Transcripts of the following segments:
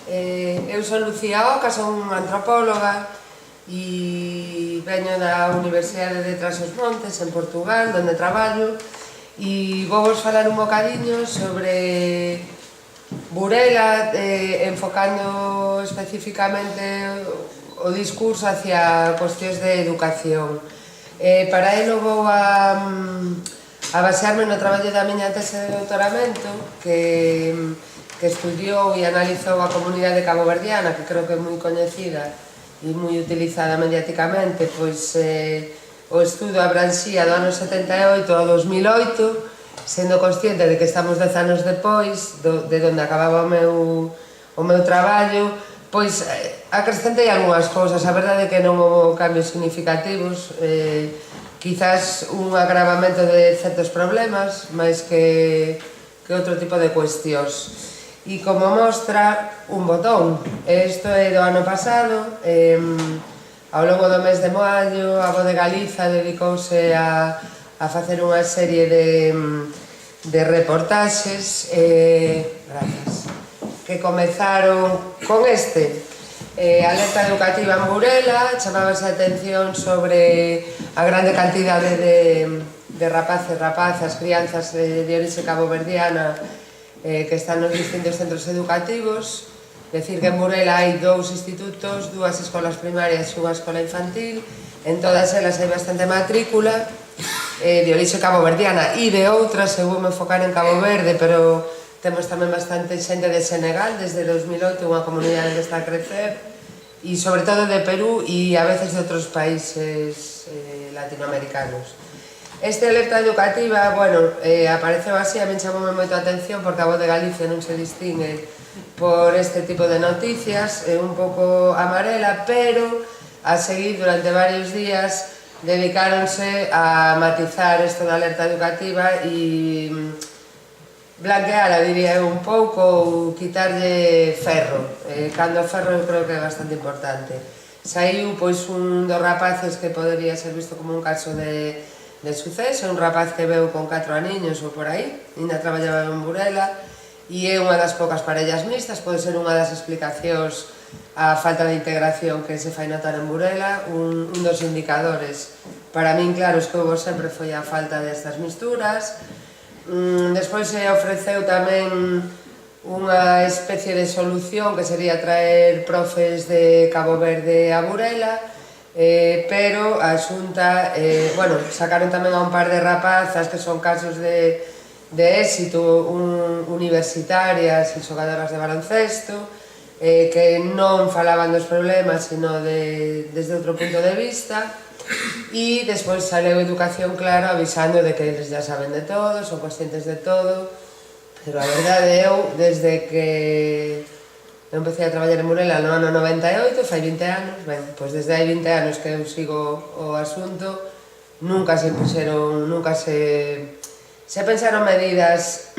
Eu son Lucía Oca, son antropóloga e veño da Universidade de Trás-os-Montes, en Portugal, onde traballo, e vou vos falar un bocadiño sobre Burela, enfocando especificamente o discurso hacia cuestións de educación. Para elo vou a basearme no traballo da miña tese de doutoramento que estudiou e analizou a comunidade caboverdiana, que creo que é moi coñecida e moi utilizada mediáticamente, pois o estudo abranxía do ano 78 ao 2008, sendo consciente de que estamos 10 anos depois de onde acababa o meu traballo, pois acrescentei algunhas cousas. A verdade é que non houve cambios significativos, quizás un agravamento de certos problemas, máis que outro tipo de cuestións. E como mostra, un botón. Isto é do ano pasado, ao longo do mes de maio, a Voz de Galiza dedicouse a facer unha serie de reportaxes que comezaron con alerta educativa en Burela. Chamábase a atención sobre a grande cantidade de rapaces, rapazas, crianzas de orixe caboverdiana que están nos distintos centros educativos. Decir que en Burela hai 2 institutos, 2 escolas primarias e unha escola infantil. En todas elas hai bastante matrícula de orixe caboverdiana e de outras. Eu vou me enfocar en Cabo Verde, pero temos tamén bastante xente de Senegal desde 2008, unha comunidade que está a crecer, e sobre todo de Perú e a veces de outros países latinoamericanos. Esta alerta educativa, bueno, apareceu así, a min chamoume moito a atención porque a Voz de Galicia non se distingue por este tipo de noticias, é un pouco amarela, pero a seguir durante varios días dedicáronse a matizar isto da alerta educativa e blanqueala, diría eu, un pouco, ou quitarlle ferro. Cando o ferro eu creo que é bastante importante. Saiu pois un dos rapaces que podería ser visto como un caso de suceso, un rapaz que veu con 4 aniños ou por aí, ainda traballaba en Burela, e é unha das poucas parellas mixtas. Pode ser unha das explicacións á falta de integración que se fai notar en Burela. Un dos indicadores para min claros que houve sempre foi a falta destas misturas. Despois se ofreceu tamén unha especie de solución que sería traer profes de Cabo Verde a Burela, pero a Xunta, bueno, sacaron tamén a un par de rapazas que son casos de éxito, universitarias e xogadoras de baloncesto, que non falaban dos problemas, sino desde outro punto de vista. E despois saleu Educación, claro, avisando de que eles ya saben de todo, son conscientes de todo, pero a verdade eu, desde que eu empecé a traballar en Burela no ano 98, fai 20 anos, ben, pois desde hai 20 anos que eu sigo o asunto, nunca se impuxeron, nunca se pensaron medidas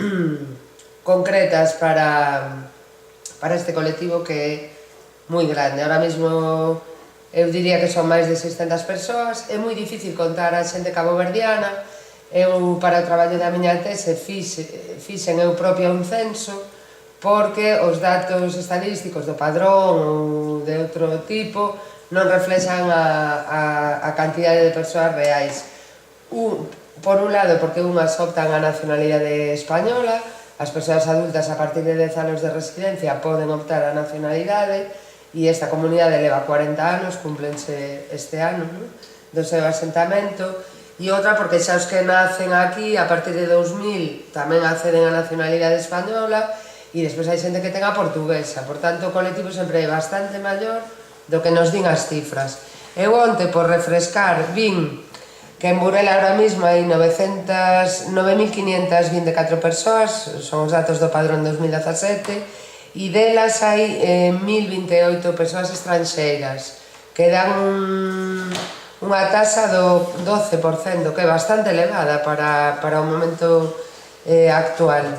concretas para este colectivo que é moi grande. Ahora mesmo eu diría que son máis de 600 persoas, é moi difícil contar a xente caboverdiana. Eu, para o traballo da miña tese, fixen eu propia un censo, porque os datos estadísticos do Padrón ou de outro tipo non reflexan a cantidade de persoas reais. Por un lado, porque unhas optan a nacionalidade española, as persoas adultas a partir de 10 anos de residencia poden optar a nacionalidade, e esta comunidade leva 40 anos, cúmplense este ano, do seu asentamento. E outra porque xa os que nacen aquí a partir de 2000 tamén acceden a nacionalidade española, e despois hai xente que ten a portuguesa. Por tanto, o colectivo sempre é bastante maior do que nos din as cifras. Eu onte, por refrescar, vin que en Burela ahora mesmo hai 9.524 persoas, son os datos do Padrón 2017, e delas hai 1.028 persoas estranxeiras, que dan unha taxa do 12%, que é bastante elevada para o momento actual.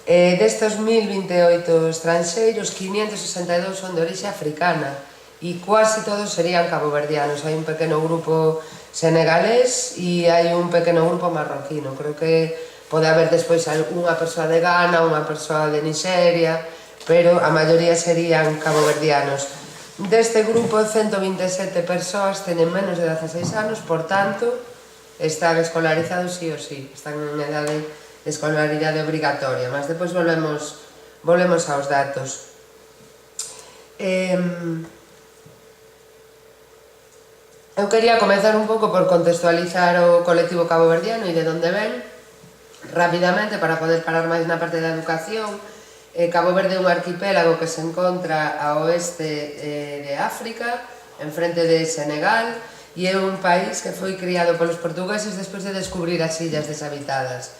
Destes 1.028 estranxeiros, 562 son de orixe africana e quasi todos serían caboverdianos. Hai un pequeno grupo senegalés e hai un pequeno grupo marroquino. Creo que pode haber despois unha persoa de Ghana, unha persoa de Nigeria, pero a maioría serían caboverdianos. Deste grupo, 127 persoas teñen menos de 16 anos, por tanto, están escolarizados sí ou sí, están en edade de escolaridade obrigatoria, mas depois volvemos aos datos. Eu quería comezar un pouco por contextualizar o colectivo caboverdiano e de onde ven, rapidamente, para poder parar máis na parte da educación. Cabo Verde é un arquipélago que se encontra ao oeste de África, enfrente de Senegal, e é un país que foi criado polos portugueses despois de descubrir as illas deshabitadas.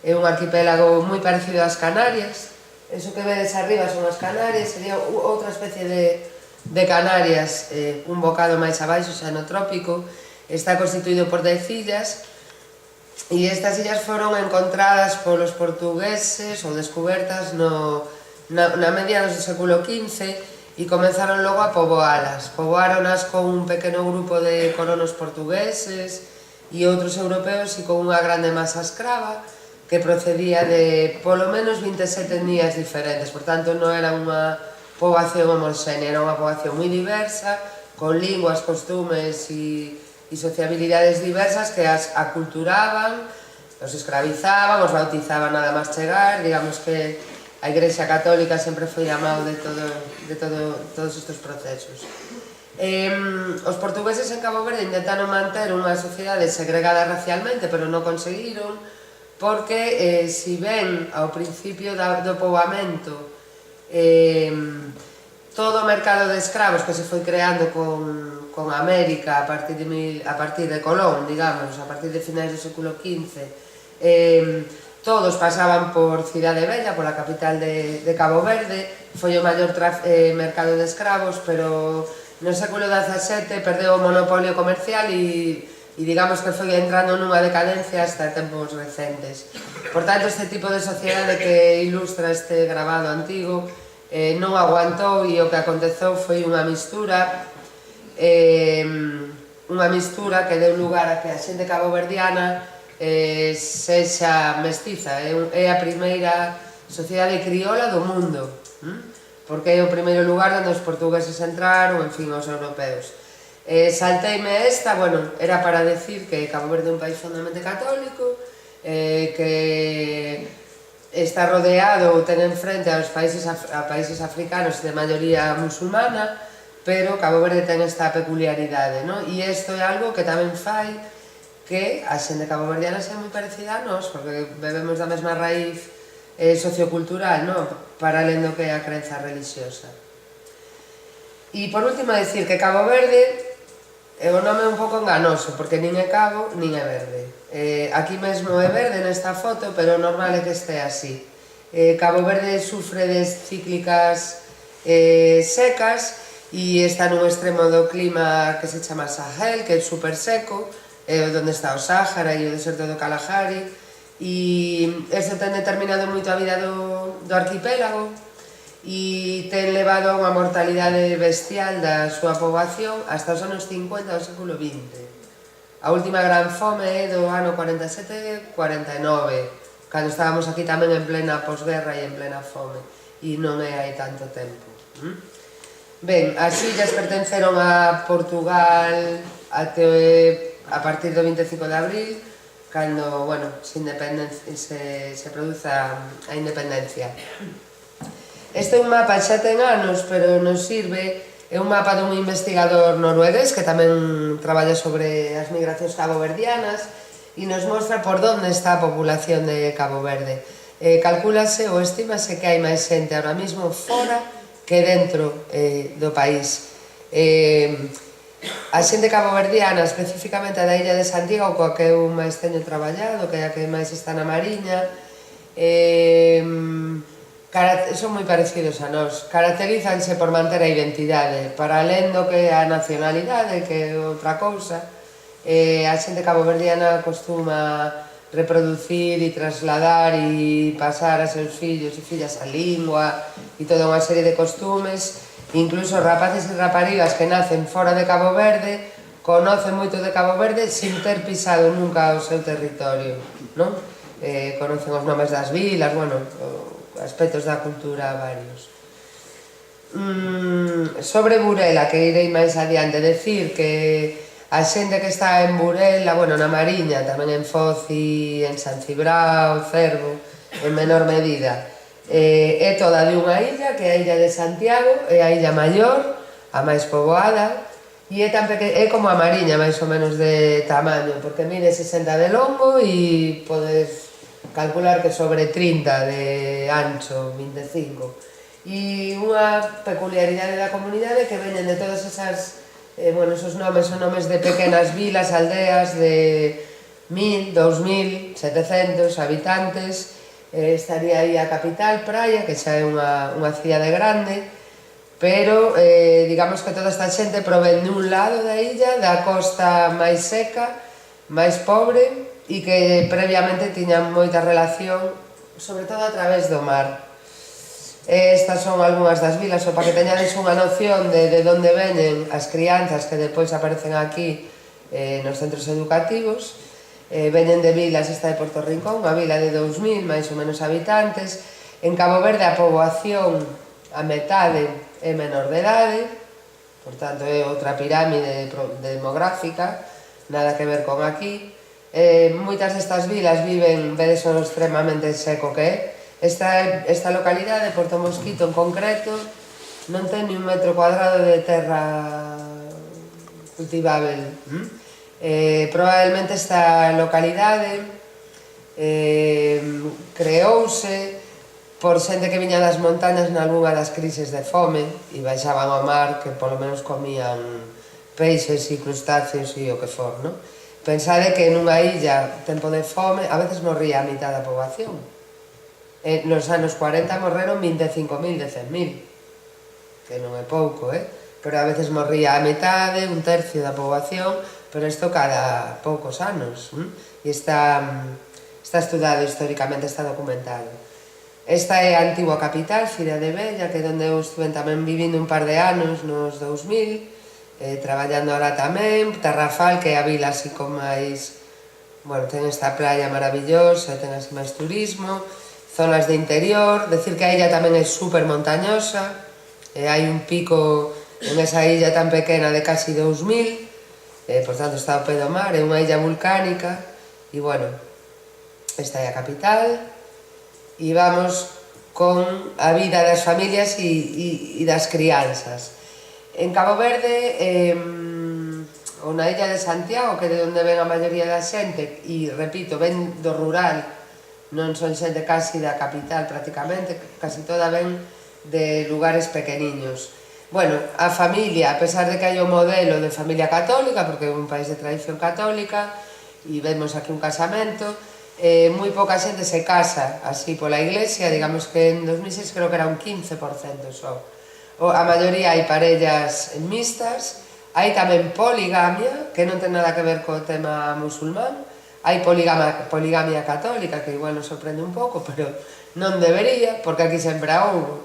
É un arquipélago moi parecido ás Canarias, eso que vedes arriba son as Canarias, sería outra especie de Canarias, un bocado máis abaixo, xa no trópico. Está constituído por 10 illas, e estas illas foron encontradas polos portugueses ou descubertas na mediados do século XV e comenzaron logo a poboalas. Poboáronas con un pequeno grupo de colonos portugueses e outros europeos e con unha grande masa escrava que procedía de polo menos 27 etnias diferentes. Por tanto, non era unha poboación homoxénea, era unha poboación moi diversa, con linguas, costumes e sociabilidades diversas que as aculturaban, os escravizaban, os bautizaban nada máis chegar. Digamos que a Igrexa Católica sempre foi amado de todos estes procesos. Os portugueses en Cabo Verde intentaron manter unha sociedade segregada racialmente, pero non conseguiron, porque si ben ao principio do poboamento todo o mercado de escravos que se foi creando con América a partir de Colón, digamos, a partir de finais do século XV, todos pasaban por Cidade Vella, pola capital de Cabo Verde. Foi o maior mercado de escravos, pero no século XVII perdeu o monopolio comercial e digamos que foi entrando nunha decadencia hasta tempos recentes. Por tanto, este tipo de sociedade que ilustra este gravado antigo non aguantou, e o que aconteceu foi unha mistura que deu lugar a que a xente caboverdiana sexa mestiza. É a primeira sociedade criola do mundo, porque é o primeiro lugar onde os portugueses entraron, en fin, os europeos. Salteime esta, bueno, era para decir que Cabo Verde é un país fondamente católico, que está rodeado ou ten enfrente a países africanos de maioría musulmana, pero Cabo Verde ten esta peculiaridade, non? E isto é algo que tamén fai que a xente caboverdiana sea moi parecida a nós, porque bebemos da mesma raíz sociocultural, non? Para alén do que é a crenza religiosa. E por último, decir que Cabo Verde o nome é un pouco enganoso, porque nin é cabo nin é verde. Aquí mesmo é verde nesta foto, pero o normal é que este así. Cabo Verde sufre de cíclicas secas e está nun extremo do clima que se chama Sahel, que é super seco, onde está o Sáhara e o deserto do Kalahari, e isto ten determinado moito a vida do arquipélago e ten levado a unha mortalidade bestial da súa poboación hasta os anos 50 do século XX. A última gran fome é do ano 47-49, cando estábamos aquí tamén en plena posguerra e en plena fome, e non é hai tanto tempo. Ben, as illas pertenceron a Portugal a partir do 25 de abril, cando, bueno, se produce a independencia. Este é un mapa, xa ten anos, pero nos sirve, é un mapa dun investigador noruegués que tamén traballa sobre as migracións caboverdianas e nos mostra por onde está a población de Cabo Verde. Calcúlase ou estímase que hai máis xente ahora mesmo fora que dentro do país. A xente caboverdiana, especificamente a da illa de Santiago, coa que eu máis teño traballado, que é a que máis está na Mariña, son moi parecidos a nós. Caracterízanse por manter a identidade, para alén do que a nacionalidade, que é outra cousa. A xente caboverdiana costuma reproducir e trasladar e pasar a seus fillos e fillas a lingua e toda unha serie de costumes. Incluso rapaces e raparigas que nacen fora de Cabo Verde conocen moito de Cabo Verde sin ter pisado nunca o seu territorio, non? Conocen os nomes das vilas, bueno, aspectos da cultura varios. Sobre Burela, que irei máis adiante, decir que a xente que está en Burela, bueno, na Mariña, tamén en Foz e en San Cibrao, Cervo, en menor medida, é toda de unha illa, que é a illa de Santiago, é a illa maior, a máis poboada, e é como a Mariña, máis ou menos de tamaño, porque mide 60 de longo e podes calcular que sobre 30 de ancho, 25. E unha peculiaridade da comunidade que veñen de todas esas, esos nomes son nomes de pequenas vilas, aldeas de 1000, 2000, 700 habitantes. Estaría aí a capital, Praia, que xa é unha cidade grande, pero digamos que toda esta xente provén dun lado da illa, da costa máis seca, máis pobre, e que previamente tiñan moita relación, sobre todo a través do mar. Estas son algunhas das vilas, ou para que teñades unha noción de onde veñen as crianzas que depois aparecen aquí nos centros educativos. Veñen de vilas, esta de Porto Rincón, unha vila de 2000 máis ou menos habitantes. En Cabo Verde a poboación, a metade é menor de idade, por tanto é outra pirámide demográfica, nada que ver con aquí. Moitas destas vilas viven, vedes o extremamente seco que é. Esta localidade, Porto Mosquito en concreto, non ten ni un metro cuadrado de terra cultivável. Probablemente esta localidade creouse por xente que viña das montañas nalgunha das crises de fome e baixaban ao mar, que polo menos comían peixes e crustáceos e o que for, non? Pensade que nunha illa, tempo de fome, a veces morría a mitad da poboación. Nos anos 40 morreron 25.000 de 100.000, que non é pouco, pero a veces morría a metade, un tercio da poboación, pero isto cada poucos anos, e está estudado históricamente, está documentado. Esta é a antigua capital, Cidade Vella, que é onde eu estuve tamén vivindo un par de anos nos 2000, traballando ahora tamén. Tarrafal, que é a vila así con máis, ten esta playa maravillosa, ten así máis turismo, zonas de interior, decir que a illa tamén é super montañosa, hai un pico en esa illa tan pequena de casi 2000, por tanto está ao pé do mar, é unha illa volcánica, e esta é a capital. E vamos con a vida das familias e das crianzas. En Cabo Verde, ou na illa de Santiago, que é de onde ven a maioría da xente, e repito, ven do rural, non son xente casi da capital prácticamente, casi toda ven de lugares pequeniños. A familia, a pesar de que hai o modelo de familia católica, porque é un país de tradición católica, e vemos aquí un casamento, moi pouca xente se casa así pola iglesia, digamos que en 2006 creo que era un 15% só. A maioría hai parellas mixtas, hai tamén poligamia, que non ten nada que ver co tema musulmán, hai poligamia católica, que igual nos sorprende un pouco, pero non debería, porque aquí sempre houbo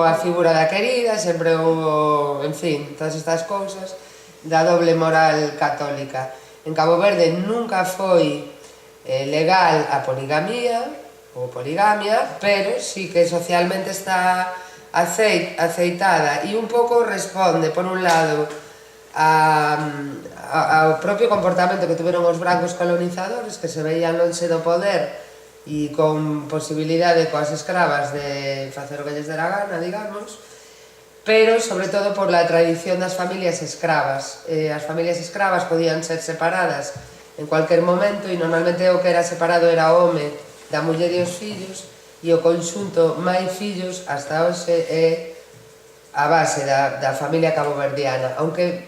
a figura da querida, sempre houbo, en fin, todas estas cousas da doble moral católica. En Cabo Verde nunca foi legal a poligamia ou poligamia, pero sí que socialmente está aceitada e un pouco responde, por un lado, ao propio comportamento que tuveron os brancos colonizadores, que se veían lonxe do poder e con posibilidade coas escravas de facer o que lles dera gana, digamos, pero sobre todo por la tradición das familias escravas. As familias escravas podían ser separadas en cualquier momento, e normalmente o que era separado era o home da muller e os fillos, e o conxunto máis fillos hasta hoxe é a base da familia caboverdiana, aunque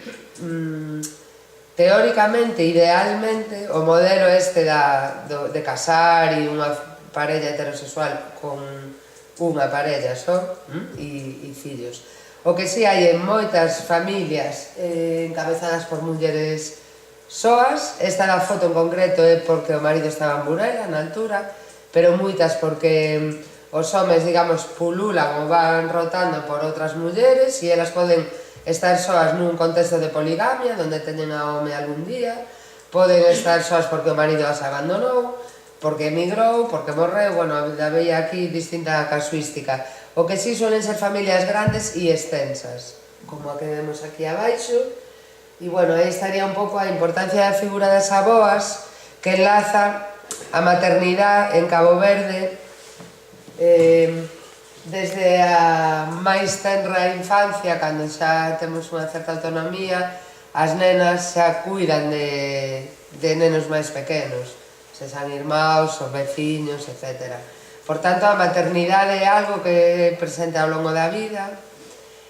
teóricamente, idealmente, o modelo este de casar e unha parella heterosexual con unha parella só e fillos. O que si hai en moitas familias encabezadas por mulleres soas, esta da foto en concreto é porque o marido estaba en Burela na altura, pero moitas porque os homes, digamos, pululan ou van rotando por outras mulleres e elas poden estar soas nun contexto de poligamia, onde teñen a home algún día, poden estar soas porque o marido as abandonou, porque emigrou, porque morreu, bueno, había aquí distinta casuística. O que sí suelen ser familias grandes e extensas, como a que vemos aquí abaixo, e bueno, aí estaría un pouco a importancia da figura das aboas, que enlaza a maternidade en Cabo Verde desde a máis tenra infancia, cando xa temos unha certa autonomía, as nenas xa cuidan de nenos máis pequenos, se san irmãos, os veciños, etc. Por tanto, a maternidade é algo que é presente ao longo da vida,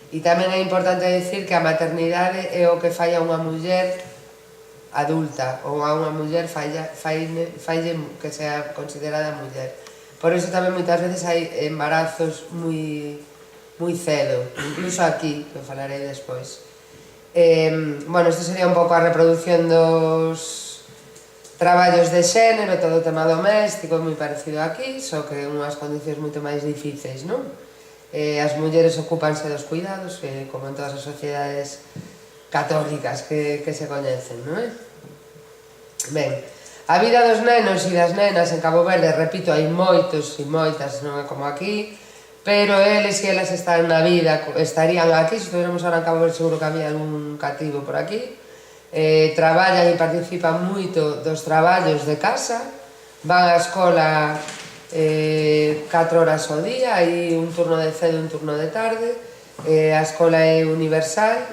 e tamén é importante dicir que a maternidade é o que fai a unha muller adulta, ou a unha muller falle que sea considerada muller. Por iso tamén moitas veces hai embarazos moi cedo, incluso aquí, que falarei despois. Bueno, isto sería un pouco a reproducción dos traballos de xénero, todo o tema doméstico, moi parecido aquí, só que unhas condicións moito máis difíceis, non? As mulleres ocúpanse dos cuidados, como en todas as sociedades católicas que se coñecen, non é? Ben, a vida dos nenos e das nenas en Cabo Verde, repito, hai moitos e moitas, non é como aquí, pero eles e elas están na vida, estarían aquí, se estuviéramos ahora en Cabo Verde seguro que había algún cativo por aquí, traballan e participan moito dos traballos de casa, van á escola 4 horas ao día, hai un turno de cedo e un turno de tarde, a escola é universal,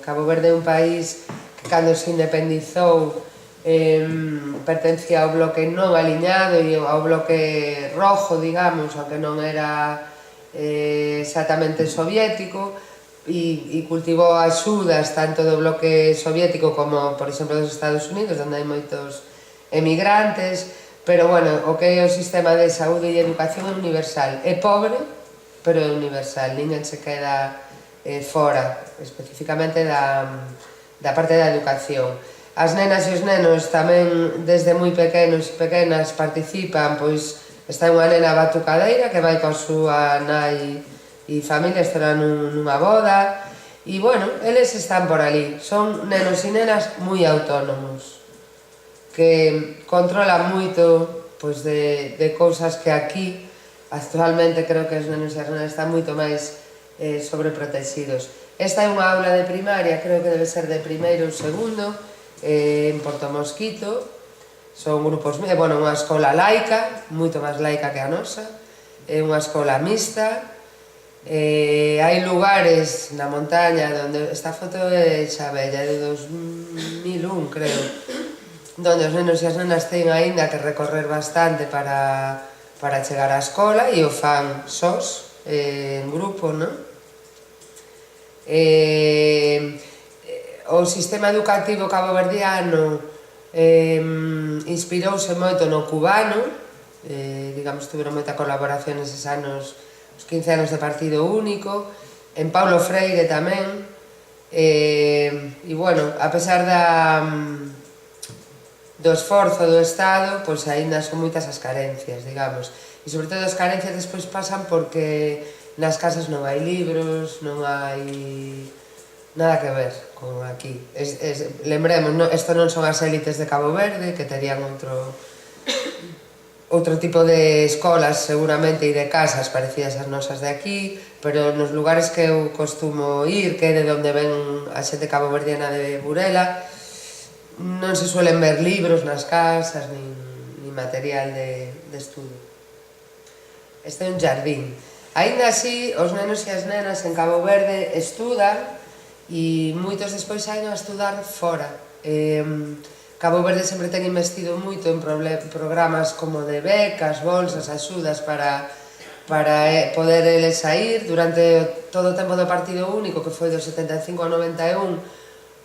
Cabo Verde é un país que cando se independizou pertencía ao bloque non aliñado e ao bloque rojo, digamos, ao que non era exactamente soviético, e cultivou axudas tanto do bloque soviético como, por exemplo, dos Estados Unidos, onde hai moitos emigrantes, pero, bueno, o que é o sistema de saúde e educación é universal. É pobre, pero é universal, ninguén se queda fora, especificamente da parte da educación. As nenas e os nenos tamén desde moi pequenos e pequenas participan, pois está unha nena batucadeira que vai coa súa nai e familia, estará nunha boda, e bueno, eles están por ali, son nenos e nenas moi autónomos, que controlan moito pois de cousas que aquí actualmente creo que os nenos e as nenas están moito máis sobreprotegidos. Esta é unha aula de primaria, creo que debe ser de primeiro ou segundo, en Porto Mosquito, son grupos, bueno, unha escola laica, moito máis laica que a nosa, é unha escola mixta, hai lugares na montaña onde esta foto é xa bella, de 2001 creo, onde os nenos e as nenas teñen aínda que recorrer bastante para chegar á escola e o fan sós, en grupo, non? O sistema educativo caboverdiano inspirouse moito no cubano, digamos, tuveron moita colaboración neses anos, os 15 anos de partido único, en Paulo Freire tamén, e, bueno, a pesar do esforzo do Estado, pois aínda son moitas as carencias, digamos, e sobre todo as carencias despois pasan porque nas casas non hai libros, non hai nada que ver con aquí. Lembremos, isto non son as élites de Cabo Verde, que terían outro tipo de escolas seguramente e de casas parecidas ás nosas de aquí, pero nos lugares que eu costumo ir, que é de onde ven a xente caboverdiana de Burela, non se suelen ver libros nas casas, nin material de estudo. Este é un jardín. Aínda así, os nenos e as nenas en Cabo Verde estudan, e moitos despois saen a estudar fora. Cabo Verde sempre ten investido moito en programas como de becas, bolsas, axudas para poder eles sair. Durante todo o tempo do partido único, que foi do 75 ao 91,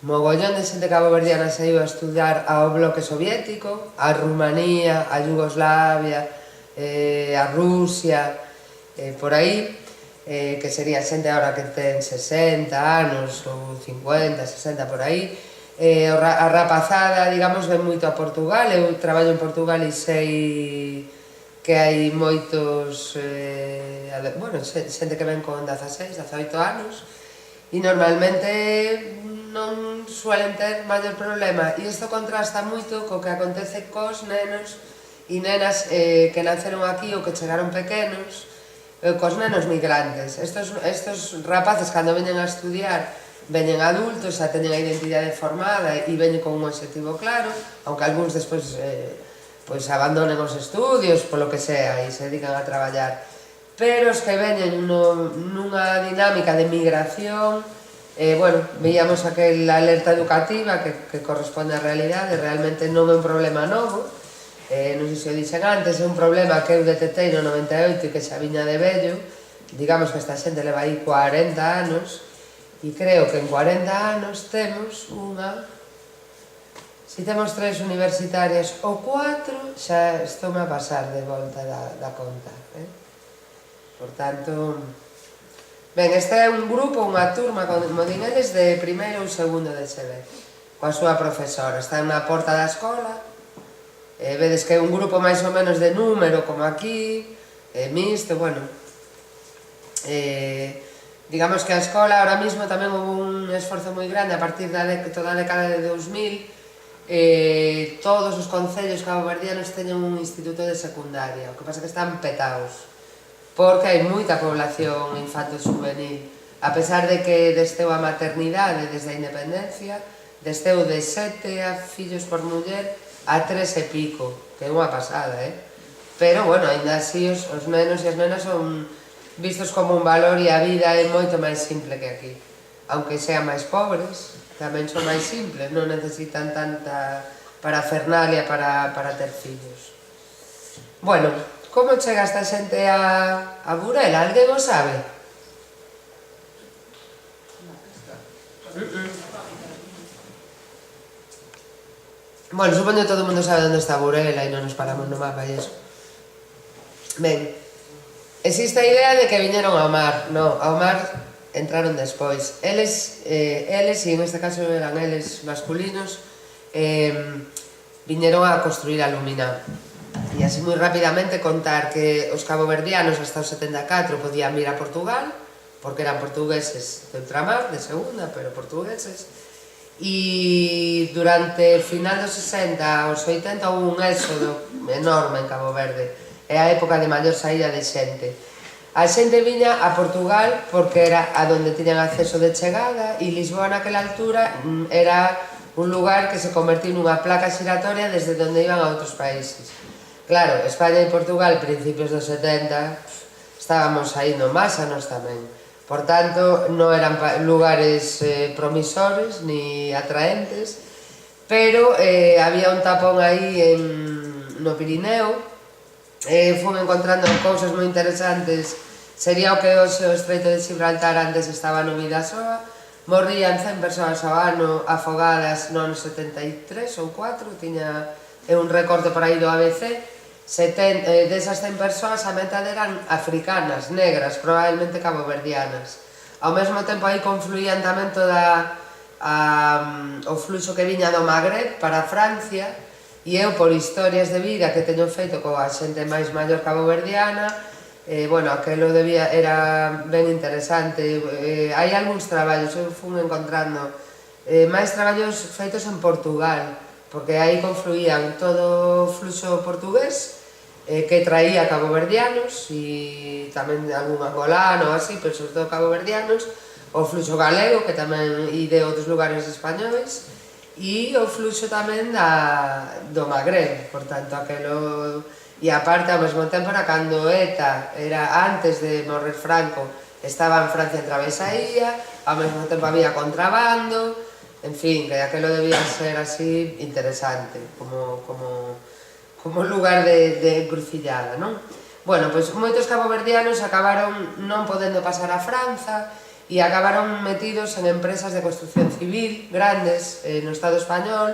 mogollón de xente caboverdiana saiu a estudar ao bloque soviético, a Rumanía, a Yugoslavia, a Rusia, por aí, que sería xente agora que ten 60 anos ou 50, 60 por aí. A rapazada, digamos, ven moito a Portugal. Eu traballo en Portugal e sei que hai moitos, bueno, xente que ven con 16, 18 anos, e normalmente non suelen ter maior problema, e isto contrasta moito co que acontece cos nenos e nenas que naceron aquí ou que chegaron pequenos, cos nenos migrantes. Estos rapaces, cando veñen a estudiar, veñen adultos, xa teñen a identidade formada e veñen con un objetivo claro, aunque algúns despois abandonen os estudios, polo que sea, e se dedican a traballar. Pero os que veñen nunha dinámica de migración, veíamos aquela alerta educativa que corresponde á realidade, realmente non é un problema novo, non sei se o dixen antes, é un problema que eu detetei no 98 e que xa viña de vello, digamos que esta xente leva aí 40 anos, e creo que en 40 anos temos si temos 3 universitarias ou 4, xa estou a pasar de volta da conta. Por tanto, ben, este é un grupo, unha turma, como din eles, de primeiro ou segundo de XB, coa súa profesora. Están na porta da escola, vedes que é un grupo máis ou menos de número, como aquí, mixto, bueno. Digamos que a escola, ahora mismo, tamén houve un esforzo moi grande a partir de toda a década de 2000, todos os concellos caboverdianos teñen un instituto de secundaria, o que pasa que están petaos, porque hai moita población infanto-juvenil, a pesar de que desteu a maternidade desde a independencia, desteu de 7 fillos por muller a 3 e pico, que é unha pasada, pero, bueno, ainda así os nenos e as nenas son vistos como un valor e a vida é moito máis simple que aquí. Aunque sean máis pobres, tamén son máis simples, non necesitan tanta parafernalia para ter fillos. Bueno, como chega esta xente a Burela? Alguén o sabe? Bueno, supoño que todo o mundo sabe onde está Burela e non nos paramos no mapa e iso. Ben, existe a idea de que viñeron ao mar. Non, ao mar entraron despois. Eles, e en este caso eran eles masculinos, viñeron a construir a Lumina. E así moi rapidamente contar que os caboverdianos hasta o 74 podían vir a Portugal, porque eran portugueses de ultramar, de segunda, pero portugueses. E durante o final dos 60 aos 80 houve un éxodo enorme en Cabo Verde. É a época de maior saída de xente. A xente viña a Portugal porque era a donde tiñan acceso de chegada, e Lisboa naquela altura era un lugar que se convertiu nunha placa xiratoria desde onde iban a outros países. Claro, España e Portugal, principios dos 70, estábamos saindo máis a nos tamén. Por tanto, non eran lugares promisores ni atraentes, pero había un tapón aí no Pirineo. Fun encontrando cousas moi interesantes. Sería o que hoxe o Estreito de Gibraltar antes estaba no Bidasoa. Morrían 100 persoas ao ano afogadas no ano 73 ou 4, tiña un recorte por aí do ABC. Desas 100 persoas a metade eran africanas, negras, probablemente caboverdianas. Ao mesmo tempo aí confluían tamén toda o fluxo que viña do Magreb para Francia. E eu, por historias de vida que teño feito coa xente máis maior caboverdiana, aquelo era ben interesante. Hai algúns traballos, eu fun encontrando máis traballos feitos en Portugal, porque aí confluían todo o fluxo portugués que traía caboverdianos e tamén algún angolano ou así, pero sobre todo caboverdianos, o fluxo galego, que tamén e de outros lugares españoles, e o fluxo tamén do Magreb, por tanto, aquelo. E aparte, ao mesmo tempo, era cando ETA, era antes de morrer Franco, estaba en Francia en travesaía, ao mesmo tempo había contrabando, en fin, que aquelo debía ser así interesante, como lugar de encrucillada, non? Bueno, pois moitos caboverdianos acabaron non podendo pasar a Franza, e acabaron metidos en empresas de construcción civil grandes no Estado español,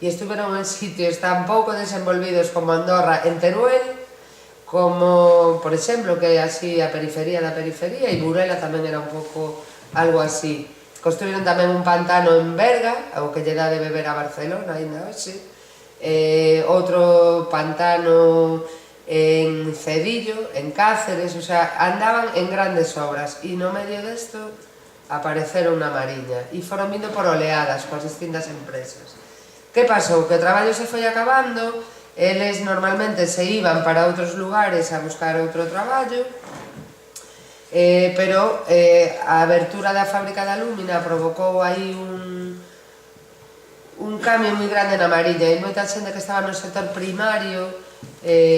e estuveron en sitios tan pouco desenvolvidos como Andorra, en Teruel, como, por exemplo, que é así a periferia da periferia, e Burela tamén era un pouco algo así. Construíron tamén un pantano en Berga, o que lle dá de beber a Barcelona ainda hoxe, outro pantano en Cedillo, en Cáceres, o sea, andaban en grandes obras, e no medio desto apareceron na Mariña, e foron vindo por oleadas coas distintas empresas. Que pasou? Que o traballo se foi acabando, Eles normalmente se iban para outros lugares a buscar outro traballo, pero a abertura da fábrica da Lúmina provocou aí un cambio moi grande na Mariña, e moita xente que estaba no sector primario,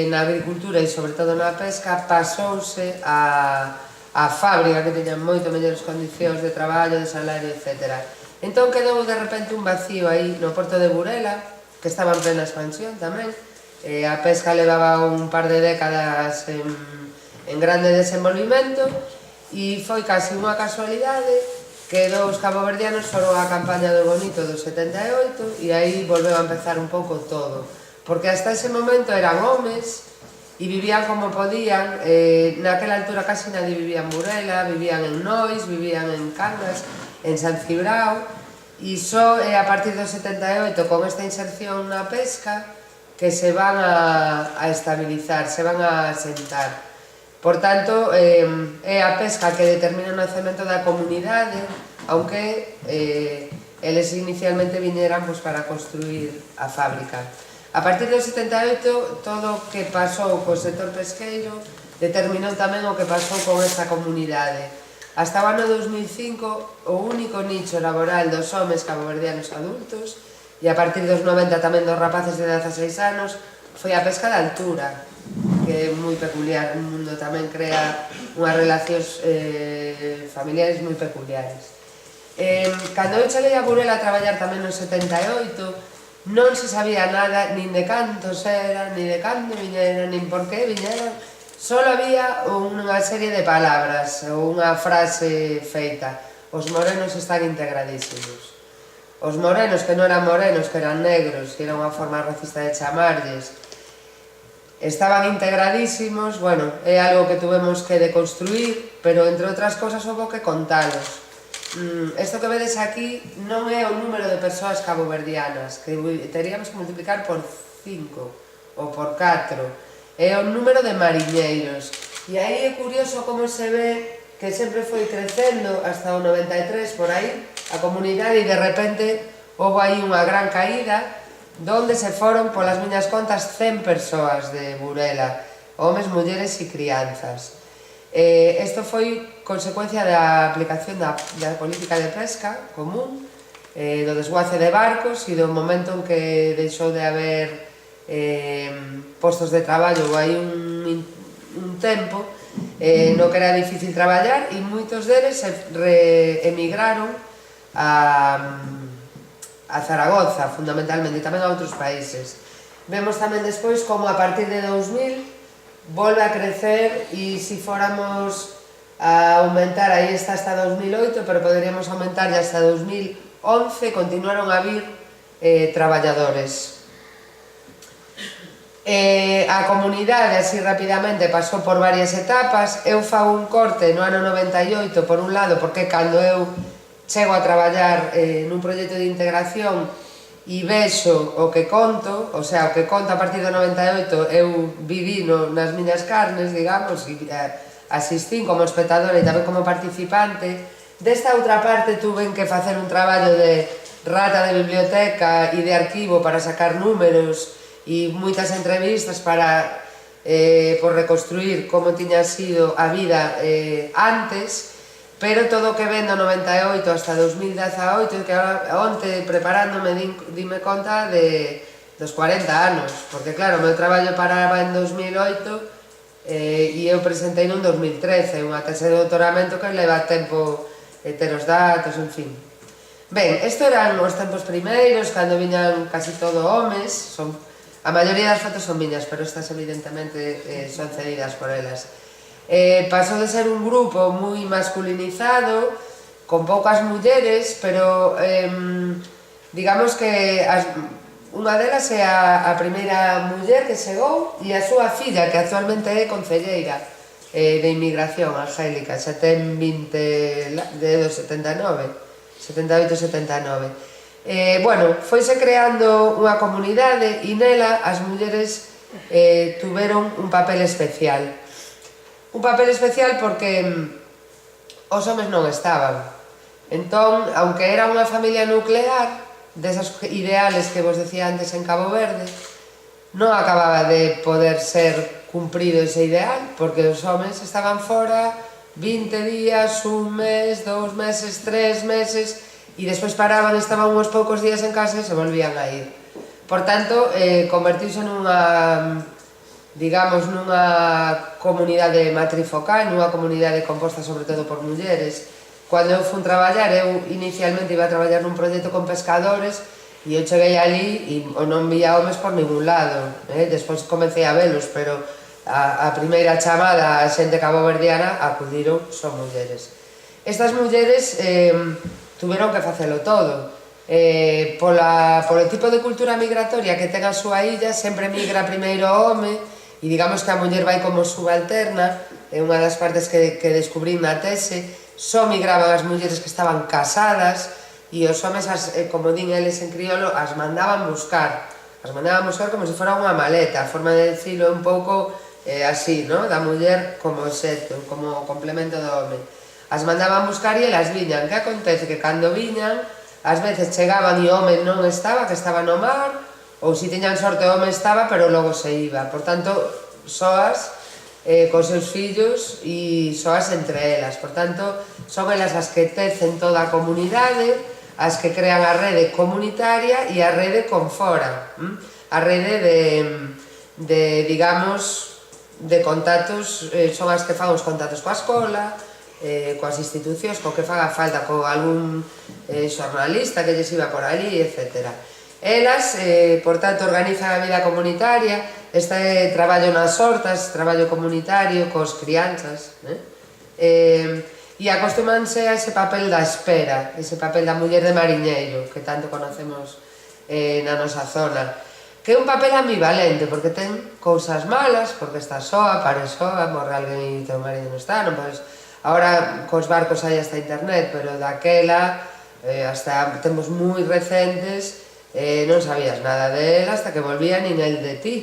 na agricultura e sobre todo na pesca, pasouse a fábrica, que teñan moito mellores condicións de traballo, de salario, etc. Entón quedou de repente un vacío aí no porto de Burela, que estaba en plena expansión tamén. A pesca levaba un par de décadas en grande desenvolvimento, e foi casi unha casualidade que dous caboverdianos foron á campaña do Bonito do 78 e aí volveu a empezar un pouco todo, porque hasta ese momento eran homes e vivían como podían. Naquela altura casi nadie vivía en Burela, vivían en Nois, vivían en Cangas, en San Cibrao, e só é a partir do 78, con esta inserción na pesca, que se van a estabilizar, se van a asentar. Por tanto, é a pesca que determina o nacemento da comunidade, aunque eles inicialmente viñeran para construir a fábrica. A partir do 78, todo o que pasou co sector pesqueiro determinou tamén o que pasou con esta comunidade. Hasta o ano 2005, o único nicho laboral dos homes caboverdianos adultos, e a partir dos 90 tamén dos rapaces de 16 anos, foi a pesca de altura, que é moi peculiar. O mundo tamén crea unhas relacións familiares moi peculiares. Cando eu cheguei a Burela a traballar tamén no 78, non se sabía nada nin de cantos eran, nin de cando viñeran, nin por que viñeran. Solo había unha serie de palabras ou unha frase feita: os morenos están integradísimos. Os morenos, que non eran morenos, que eran negros, que era unha forma racista de chamarlles, estaban integradísimos. Bueno, é algo que tuvemos que deconstruir, pero entre outras cosas houve que contalos. Isto que vedes aquí non é o número de persoas caboverdianas, que teríamos que multiplicar por 5 ou por 4, é o número de mariñeiros. E aí é curioso como se ve que sempre foi crecendo hasta o 93 por aí a comunidade, e de repente houve aí unha gran caída, donde se foron, polas miñas contas, 100 persoas de Burela, homes, mulleres e crianzas. Isto foi consecuencia da aplicación da política de pesca común, do desguace de barcos e do momento en que deixou de haber postos de traballo aí un tempo no que era difícil traballar, e moitos deles emigraron a Zaragoza, fundamentalmente, e tamén a outros países. Vemos tamén despois como a partir de 2000 volve a crecer, e se fóramos a aumentar, aí está hasta 2008, pero poderíamos aumentar hasta 2011, continuaron a vir traballadores. A comunidade, así rapidamente, pasou por varias etapas. Eu fago un corte no ano 98, por un lado, porque cando eu chego a traballar nun proxecto de integración e vexo o que conto, o sea, o que conto a partir do 98, eu viví nas miñas carnes, digamos, e asistín como espectadora e tamén como participante. Desta outra parte tuven que facer un traballo de rata de biblioteca e de arquivo para sacar números e moitas entrevistas para reconstruir como tiña sido a vida antes. Pero todo o que ven do 98 hasta 2018, que agora, onte, preparándome, dime conta dos 40 anos, porque claro, o meu traballo paraba en 2008 e eu presentei nun 2013, unha tese de doutoramento que leva tempo ter os datos, en fin. Ben, isto eran os tempos primeiros, cando viñan casi todo homes. A maioría das fotos son miñas, pero estas evidentemente son cedidas por elas. Pasou de ser un grupo moi masculinizado, con poucas mulleres, pero digamos que unha delas é a primeira muller que chegou, e a súa filla, que actualmente é concelleira de inmigración, Angélica, xa ten 20, de 78, 79. Bueno, foise creando unha comunidade, e nela as mulleres tuveron un papel especial. Un papel especial porque os homes non estaban. Entón, aunque era unha familia nuclear, desas ideales que vos decía antes en Cabo Verde, non acababa de poder ser cumprido ese ideal, porque os homes estaban fora 20 días, un mes, 2 meses, 3 meses, e despois paraban, estaban uns poucos días en casa e se volvían a ir. Por tanto, convertiuse nunha, digamos, nunha comunidade matrifocal, nunha comunidade composta sobre todo por mulleres. Cando eu fun traballar, eu inicialmente iba a traballar nun proxecto con pescadores e eu cheguei ali e non vía homes por ningún lado. Despois comecei a velos, pero a primeira chamada a xente caboverdiana acudiron son mulleres. Estas mulleres tuveron que facelo todo. Polo tipo de cultura migratoria que ten a súa illa, sempre migra primeiro o home e digamos que a muller vai como subalterna. É unha das partes que descubrín na tese. Só migraban as mulleres que estaban casadas e os homes, como din eles en criolo, as mandaban buscar como se fora unha maleta. A forma de decirlo é un pouco así, no? Da muller como xeto, como complemento do home. As mandaban buscar e elas viñan. Que acontece? Que cando viñan, ás veces chegaban e o home non estaba, que estaba no mar, ou se tiñan sorte o home estaba, pero logo se iba. Por tanto, soas cos seus fillos e soas entre elas. Por tanto, son elas as que tecen toda a comunidade, as que crean a rede comunitaria e a rede con fora, a rede de digamos, de contactos, son as que fan os contactos coa escola, coas institucións, co que faga falta, con algún xornalista que lles iba por ali, etc. Elas, por tanto, organizan a vida comunitaria, este traballo nas hortas, traballo comunitario, cos crianzas, e acostumanse a ese papel da espera, ese papel da muller de mariñeiro, que tanto conocemos na nosa zona, que é un papel ambivalente, porque ten cousas malas, porque está soa, pare soa, morre alguén e teu marido non está, non podes... Ahora, cos barcos hai hasta internet, pero daquela, hasta temos moi recentes, non sabías nada de él hasta que volvía nin el de ti,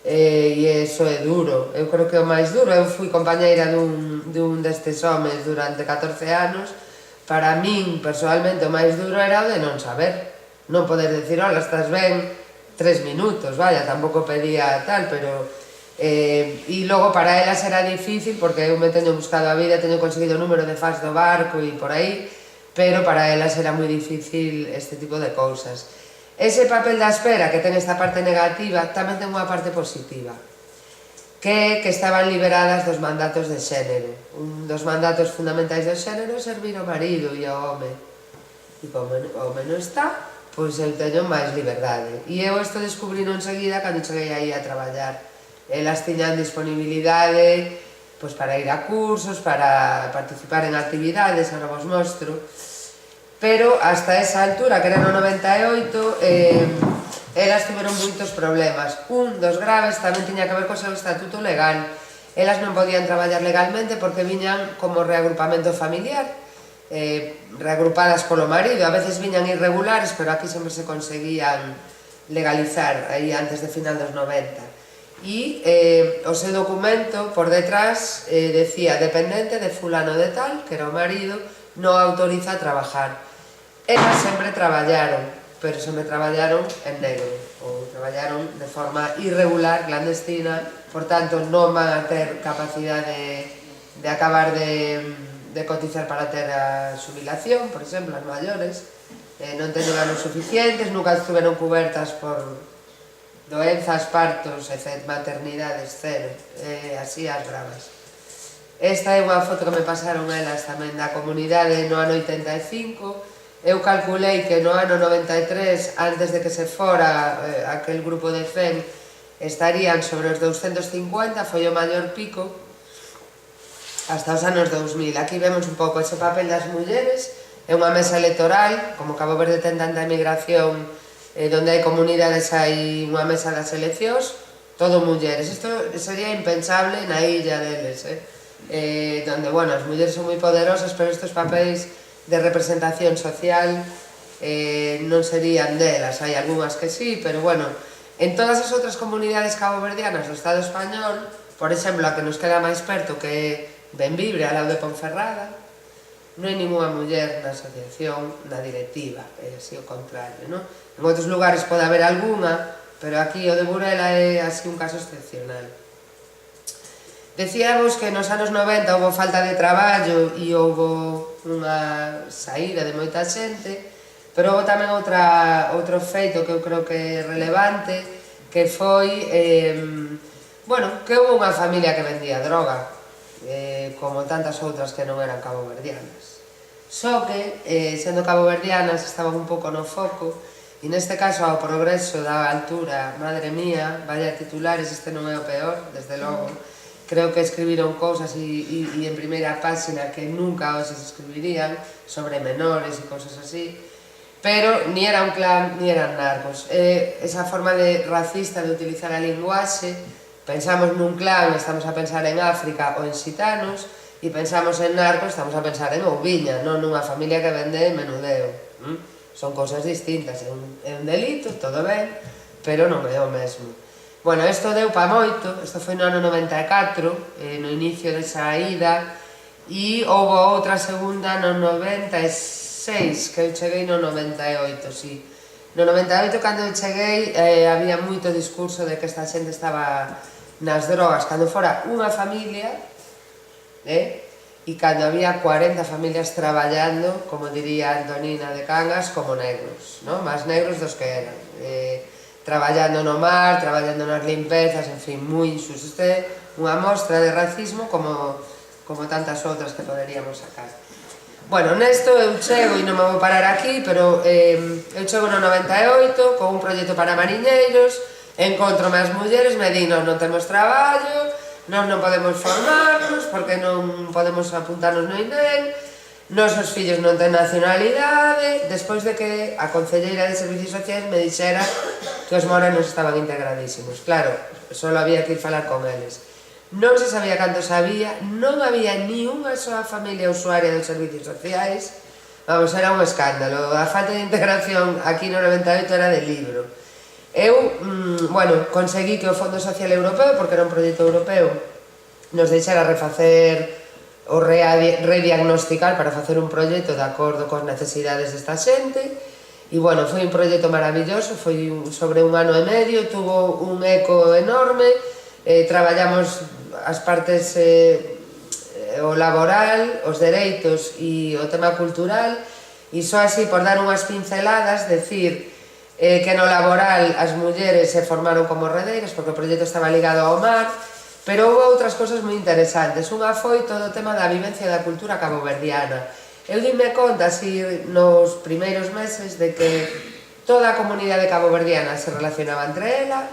e iso é duro. Eu creo que é o máis duro. Eu fui compañeira dun destes homes durante 14 anos. Para min, personalmente, o máis duro era o de non saber, non poder decir, hola, estás ben, 3 minutos, vaya, tampouco pedía tal, pero e logo para elas era difícil porque eu me teño buscado a vida, teño conseguido o número de fans do barco e por aí, pero para elas era moi difícil este tipo de cousas. Ese papel da espera que ten esta parte negativa tamén ten unha parte positiva, que estaban liberadas dos mandatos de xénero. Un dos mandatos fundamentais do xénero é servir ao marido e ao home, e como o home non está, pois eu teño máis liberdade. E eu isto descubrino enseguida cando cheguei aí a traballar. Elas tiñan disponibilidade para ir a cursos, para participar en actividades, ahora vos mostro. Pero hasta esa altura, que era no 98, elas tiveron moitos problemas. Un dos graves tamén tiña que ver co seu estatuto legal. Elas non podían traballar legalmente porque viñan como reagrupamento familiar, reagrupadas polo marido. A veces viñan irregulares, pero aquí sempre se conseguían legalizar, aí antes de final dos 90. E o seu documento, por detrás, decía dependente de fulano de tal, que era o marido, non autoriza a trabajar. Elas sempre traballaron, pero sempre traballaron en negro, ou traballaron de forma irregular, clandestina, por tanto non van a ter capacidade de acabar de cotizar para ter a xubilación, por exemplo, as maiores, non teñen anos suficientes, nunca estuveron cubertas por doenzas, partos, maternidades, cero, así as bravas. Esta é unha foto que me pasaron elas tamén da comunidade no ano 85. Eu calculei que no ano 93, antes de que se fora aquel grupo de FEN, estarían sobre os 250, foi o maior pico, hasta os anos 2000. Aquí vemos un pouco ese papel das mulleres, é unha mesa electoral, como Cabo Verde ten tanta emigración, donde hai comunidades hai unha mesa das eleccións, todo mulleres. Isto sería impensable na illa deles, donde, bueno, as mulleres son moi poderosas, pero estes papéis de representación social non serían delas. Hai algunhas que sí, pero bueno, en todas as outras comunidades caboverdianas do Estado español, por exemplo, a que nos queda máis perto, que é Benvibre, ao lado de Ponferrada, non hai ninguna muller na asociación, na directiva, é así o contrario, non? En outros lugares pode haber algunha, pero aquí o de Burela é así un caso excepcional. Decíamos que nos anos 90 houve falta de traballo e houve unha saída de moita xente, pero houve tamén outro feito que eu creo que é relevante, que foi, que houve unha familia que vendía droga, como tantas outras que non eran caboverdianas. Só que, sendo caboverdianas, estaban un pouco no foco, e neste caso ao progreso da altura, madre mía, vaya titulares, este non é o peor, desde logo. Creo que escribiron cousas e en primeira página que nunca hoxe se escribirían, sobre menores e cousas así, pero ni era un clan, ni eran narcos. Esa forma de racista de utilizar a linguaxe, pensamos nun clan, estamos a pensar en África ou en xitanos, e pensamos en narcos, estamos a pensar en Ouviña, non nunha familia que vende menudeo. Son cousas distintas, é un delito, todo ben, pero non é o mesmo. Bueno, isto deu pa moito, isto foi no ano 94, no inicio desa ida, e houve outra segunda no 96, que eu cheguei no 98, si. No 98, cando eu cheguei, había moito discurso de que esta xente estaba nas drogas, cando fora unha familia, e cando había 40 familias traballando, como diría Antonina de Cangas, como negros, máis negros dos que eran, traballando no mar, traballando nas limpezas, en fin, moi injusto. Isto é unha mostra de racismo como tantas outras que poderíamos sacar. Bueno, nesto eu chego, e non me vou parar aquí, pero eu chego no 98 con un proxecto para mariñeiros, encontro as mulleres, me di, non temos traballo, nós non podemos formarnos porque non podemos apuntarnos no INEM, nosos fillos non ten nacionalidade, despois de que a concelleira de Servicios Sociais me dixera que os morenos estaban integradísimos. Claro, só había que ir falar con eles. Non se sabía cantos había, non había ni unha soa familia usuaria dos Servicios Sociais, vamos, era un escándalo, a falta de integración aquí no 98 era de libro. Eu, conseguí que o Fondo Social Europeo, porque era un proxecto europeo, nos deixara refacer ou rediagnosticar para facer un proxecto de acordo coas necesidades desta xente, e, foi un proxecto maravilloso, foi sobre un ano e medio, tuvo un eco enorme, traballamos as partes, o laboral, os dereitos e o tema cultural, e só así, por dar unhas pinceladas, decir que no laboral as mulleres se formaron como redeiras porque o proxecto estaba ligado ao mar, pero houve outras cousas moi interesantes. Unha foi todo o tema da vivencia da cultura caboverdiana. Eu dime conta, así, nos primeiros meses, de que toda a comunidade caboverdiana se relacionaba entre ela,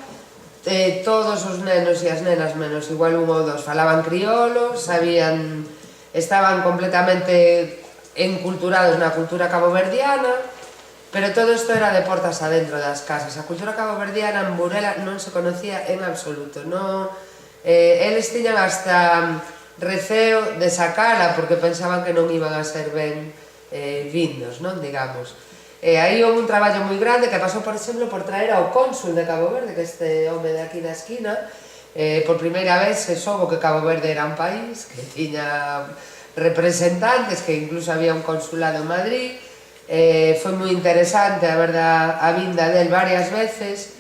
todos os nenos e as nenas, menos igual un ou dos, falaban criolo, estaban completamente enculturados na cultura caboverdiana, pero todo isto era de portas adentro das casas. A cultura caboverdiana en Burela non se conocía en absoluto. Eles tiñan hasta receo de sacala porque pensaban que non iban a ser ben vindos, digamos. Aí houve un traballo moi grande que pasou, por exemplo, por traer ao cónsul de Cabo Verde, que este home de aquí na esquina, por primeira vez se soubo que Cabo Verde era un país que tiña representantes, que incluso había un consulado en Madrid. Foi moi interesante a verdad a vinda del varias veces,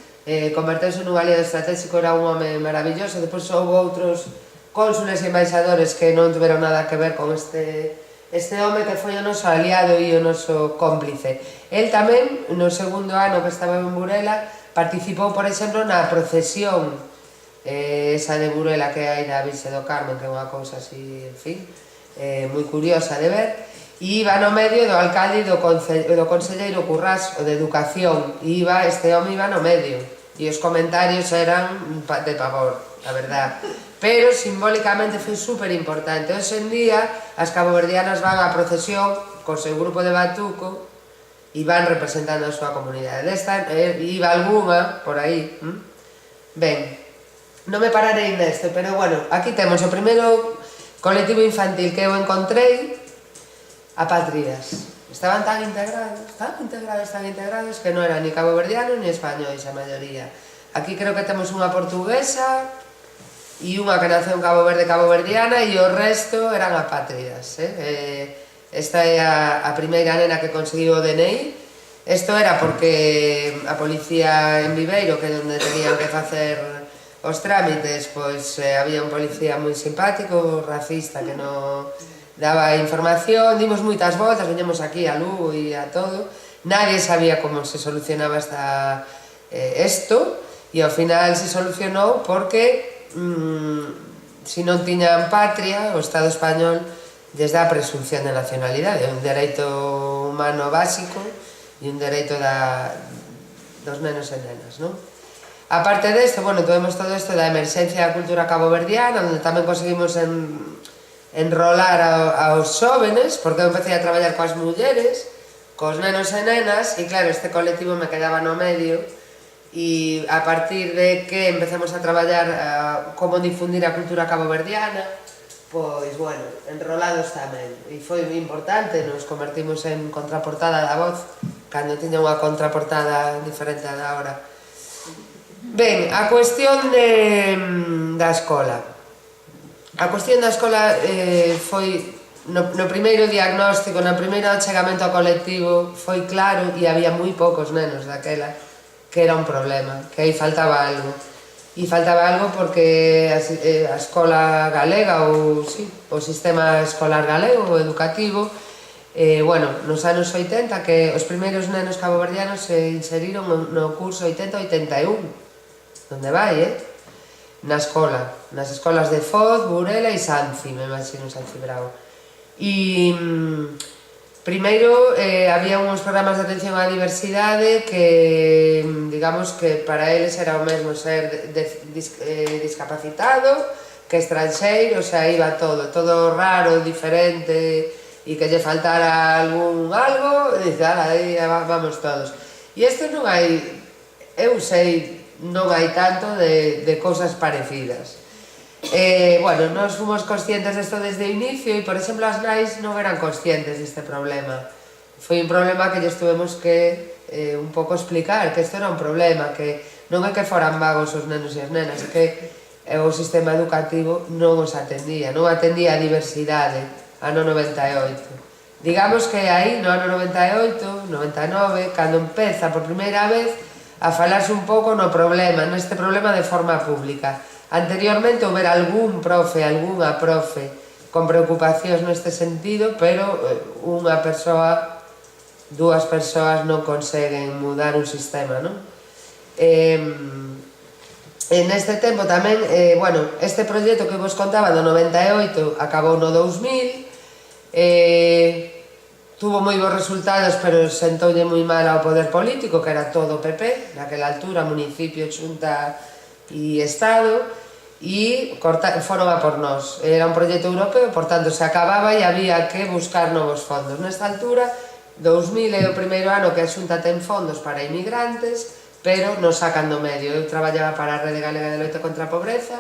converteuse nun aliado estratégico, era un home maravilloso. Depois houve outros cónsules e embaixadores que non tiveron nada que ver con este home que foi o noso aliado e o noso cómplice. El tamén, no segundo ano que estaba en Burela, participou, por exemplo, na procesión esa de Burela que hai da Virxe do Carmen, que é unha cousa así, en fin, moi curiosa de ver. E iba no medio do alcalde e do conselleiro Currás, o de Educación, e este home iba no medio, e os comentarios eran de pavor, a verdad. Pero simbólicamente foi super importante. Hoxe en día as caboverdianas van á procesión co seu grupo de batuco e van representando a súa comunidade. Iba algunha por aí. Ben, non me pararei neste, pero bueno, aquí temos o primeiro colectivo infantil que eu encontrei, apátridas. Estaban tan integrados, que non eran ni caboverdianos ni españois a maioría. Aquí creo que temos unha portuguesa e unha que naceu en Cabo Verde caboverdiana, e o resto eran apátridas. Esta é a primeira nena que conseguiu o DNI, Isto era porque a policía en Viveiro, que é onde tenían que facer os trámites, pois había un policía moi simpático, racista, que non daba información, dimos moitas voltas, veñemos aquí a Lugo e a todo, nadie sabía como se solucionaba isto, e ao final se solucionou porque se non tiñan patria, o Estado español lles dá a presunción de nacionalidade, é un dereito humano básico e un dereito dos nenos e nenas, non? Aparte desto, bueno, tuvemos todo isto da emerxencia da cultura caboverdiana, onde tamén conseguimos enrolar aos xóvenes, porque eu empecé a traballar coas mulleres, cos nenos e nenas, e claro, este colectivo me quedaba no medio, e a partir de que empezamos a traballar como difundir a cultura caboverdiana, pois, bueno, enrolados tamén. E foi moi importante, nos convertimos en contraportada da Voz, cando tiña unha contraportada diferente a da hora. Ben, a cuestión da escola. A cuestión da escola foi, no primeiro diagnóstico, no primeiro achegamento ao colectivo, foi claro, e había moi poucos nenos daquela, que era un problema, que aí faltaba algo. E faltaba algo porque a escola galega, o sistema escolar galego, o educativo, bueno, nos anos 80, que os primeiros nenos caboverdianos se inseriron no curso 80-81, onde vai, na escola, nas escolas de Foz, Burela e Sanci, me imagino, Sanci Bravo. E primeiro había uns programas de atención á diversidade que, digamos, que para eles era o mesmo ser discapacitado que estranxeiro, o sea, iba todo raro, diferente, e que lle faltara algo, e dice, aí vamos todos. E isto non hai, eu sei, non hai tanto de cousas parecidas. Bueno, nós fomos conscientes desto desde o inicio e, por exemplo, as nais non eran conscientes deste problema. Foi un problema que lles tuvemos que un pouco explicar, que isto era un problema, que non é que foran vagos os nenos e as nenas, é que o sistema educativo non os atendía, non atendía a diversidade, ano 98. Digamos que aí, no ano 98, 99, cando empeza por primeira vez a falarse un pouco neste problema de forma pública. Anteriormente houbera algún profe, algunha profe con preocupacións neste sentido, pero unha persoa, dúas persoas non conseguen mudar un sistema, non? En este tempo tamén, bueno, este proxecto que vos contaba do 98 acabou no 2000, tuvo moi bons resultados, pero sentoulle moi mal ao poder político, que era todo PP, naquela altura, municipio, xunta e Estado, e foron a por nós. Era un proxecto europeo, por tanto, se acababa e había que buscar novos fondos. Nesta altura, 2000 é o primeiro ano que a xunta ten fondos para inmigrantes, pero nos sacan do medio. Eu traballaba para a Rede Galega de Loita contra a Pobreza,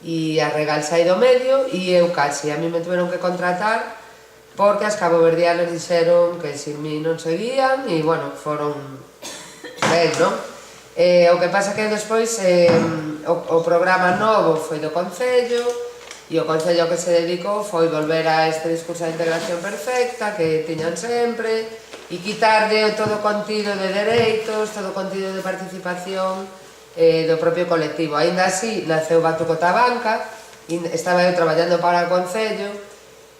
e a Regal sai do medio, e eu casi. A mí me tuveron que contratar, porque as caboverdianas dixeron que sin mí non seguían e, bueno, foron ben, non? O que pasa que despois o programa novo foi do Concello e o Concello que se dedicou foi volver a este discurso de integración perfecta que tiñan sempre e quitarlle todo o contido de dereitos, todo o contido de participación do propio colectivo. Aínda así, naceu Batuco Tabanca, estaba eu traballando para o Concello.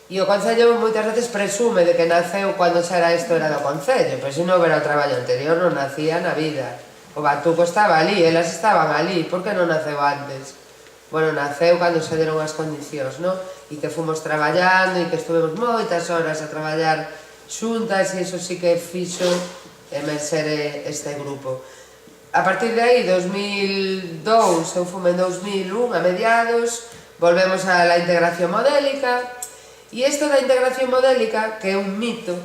E o Concello moitas veces presume de que naceu cando xa era isto era do Concello, pois se non houbera o traballo anterior non nacía na vida. O Batuco estaba ali, elas estaban ali, por que non naceu antes? Bueno, naceu cando se deron as condicións, non? E que fomos traballando e que estuvemos moitas horas a traballar xuntas e iso sí que fixo emerxer este grupo. A partir de aí, 2002, eu fume en 2001, a mediados, volvemos a la integración modélica. E isto da integración modélica, que é un mito,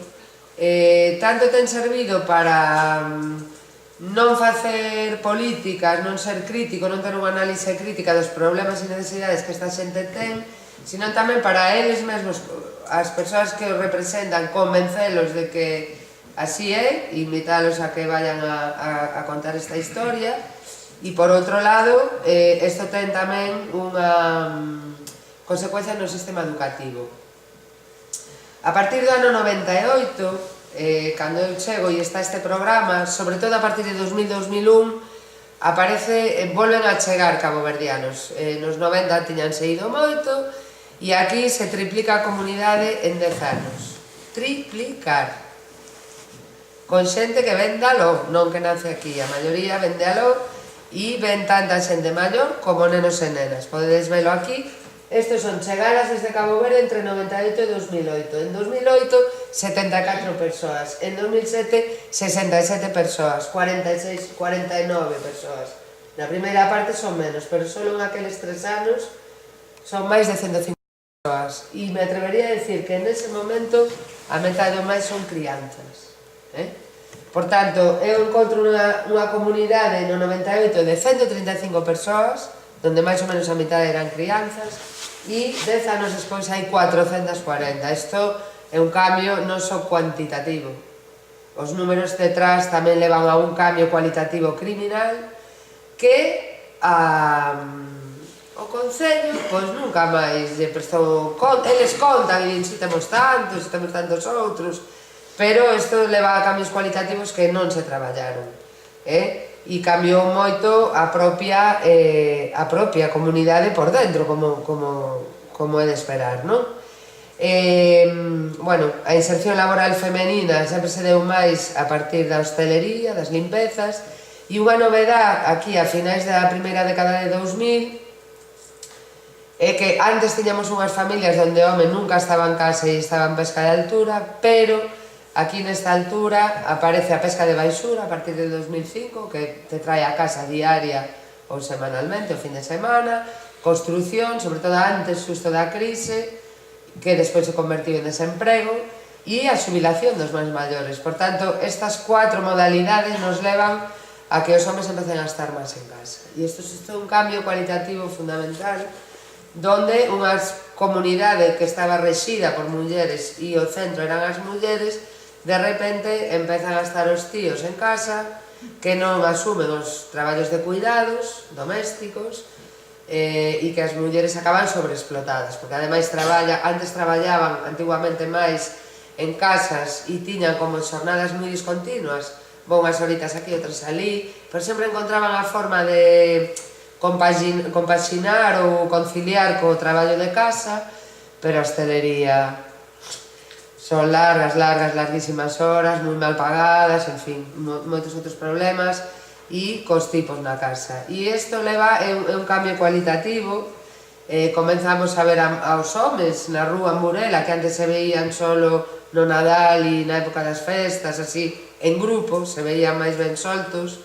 tanto ten servido para non facer políticas, non ser crítico, non ter unha análise crítica dos problemas e necesidades que esta xente ten, sino tamén para eles mesmos, as persoas que os representan, convencelos de que así é, e invitálos a que vayan a contar esta historia. E por outro lado, isto ten tamén unha consecuencia no sistema educativo. A partir do ano 98, cando eu chego e está este programa, sobre todo a partir de 2000-2001, volven a chegar caboverdianos. Nos 90 tiñanse ido moito, e aquí se triplica a comunidade en 10 anos. Triplicar. Con xente que ven dalo, non que nace aquí, a maioría ven dalo, e ven tanta xente maior como nenos e nenas. Podedes velo aquí. Estes son chegadas desde Cabo Verde entre 98 e 2008. En 2008, 74 persoas. En 2007, 67 persoas. 46, 49 persoas. Na primeira parte son menos, pero só en aqueles 3 anos son máis de 150 persoas. E me atrevería a decir que nese momento a metade ou máis son crianzas. Por tanto, eu encontro unha comunidade no 98 de 135 persoas, onde máis ou menos a mitad eran crianzas, e 10 anos despois hai 440. Isto é un cambio non só cuantitativo. Os números detrás tamén levan a un cambio cualitativo criminal que o Concello pois nunca máis lle prestou conta. Eles contan e si temos tantos outros, pero isto leva a cambios cualitativos que non se traballaron, e cambiou moito a propia comunidade por dentro, como é de esperar, non? Bueno, a inserción laboral femenina sempre se deu máis a partir da hostelería, das limpezas, e unha novedad aquí a finais da primeira década de 2000 é que antes tiñamos unhas familias onde o home nunca estaba en casa e estaba en pesca de altura, pero aquí nesta altura aparece a pesca de baixura a partir de 2005, que te trae a casa diaria ou semanalmente, o fin de semana, construción, sobre todo antes xusto da crise, que despois se convertiu en desemprego, e a xubilación dos máis maiores. Por tanto, estas 4 modalidades nos levan a que os homes empecen a estar máis en casa. E isto é un cambio cualitativo fundamental, donde unha comunidade que estaba rexida por mulleres e o centro eran as mulleres, de repente empezan a estar os tíos en casa, que non asumen os traballos de cuidados domésticos, e que as mulleres acaban sobreexplotadas, porque ademais antes traballaban antiguamente máis en casas e tiñan como xornadas moi discontinuas, unhas horitas aquí, outras ali, pero sempre encontraban a forma de compaxinar ou conciliar co traballo de casa, pero a hostelería son larguísimas horas, moi mal pagadas, en fin, moitos outros problemas, e cos tipos na casa. E isto leva a un cambio cualitativo. Comenzamos a ver aos homes na rúa en Burela, que antes se veían solo no Nadal e na época das festas, así, en grupo, se veían máis ben soltos,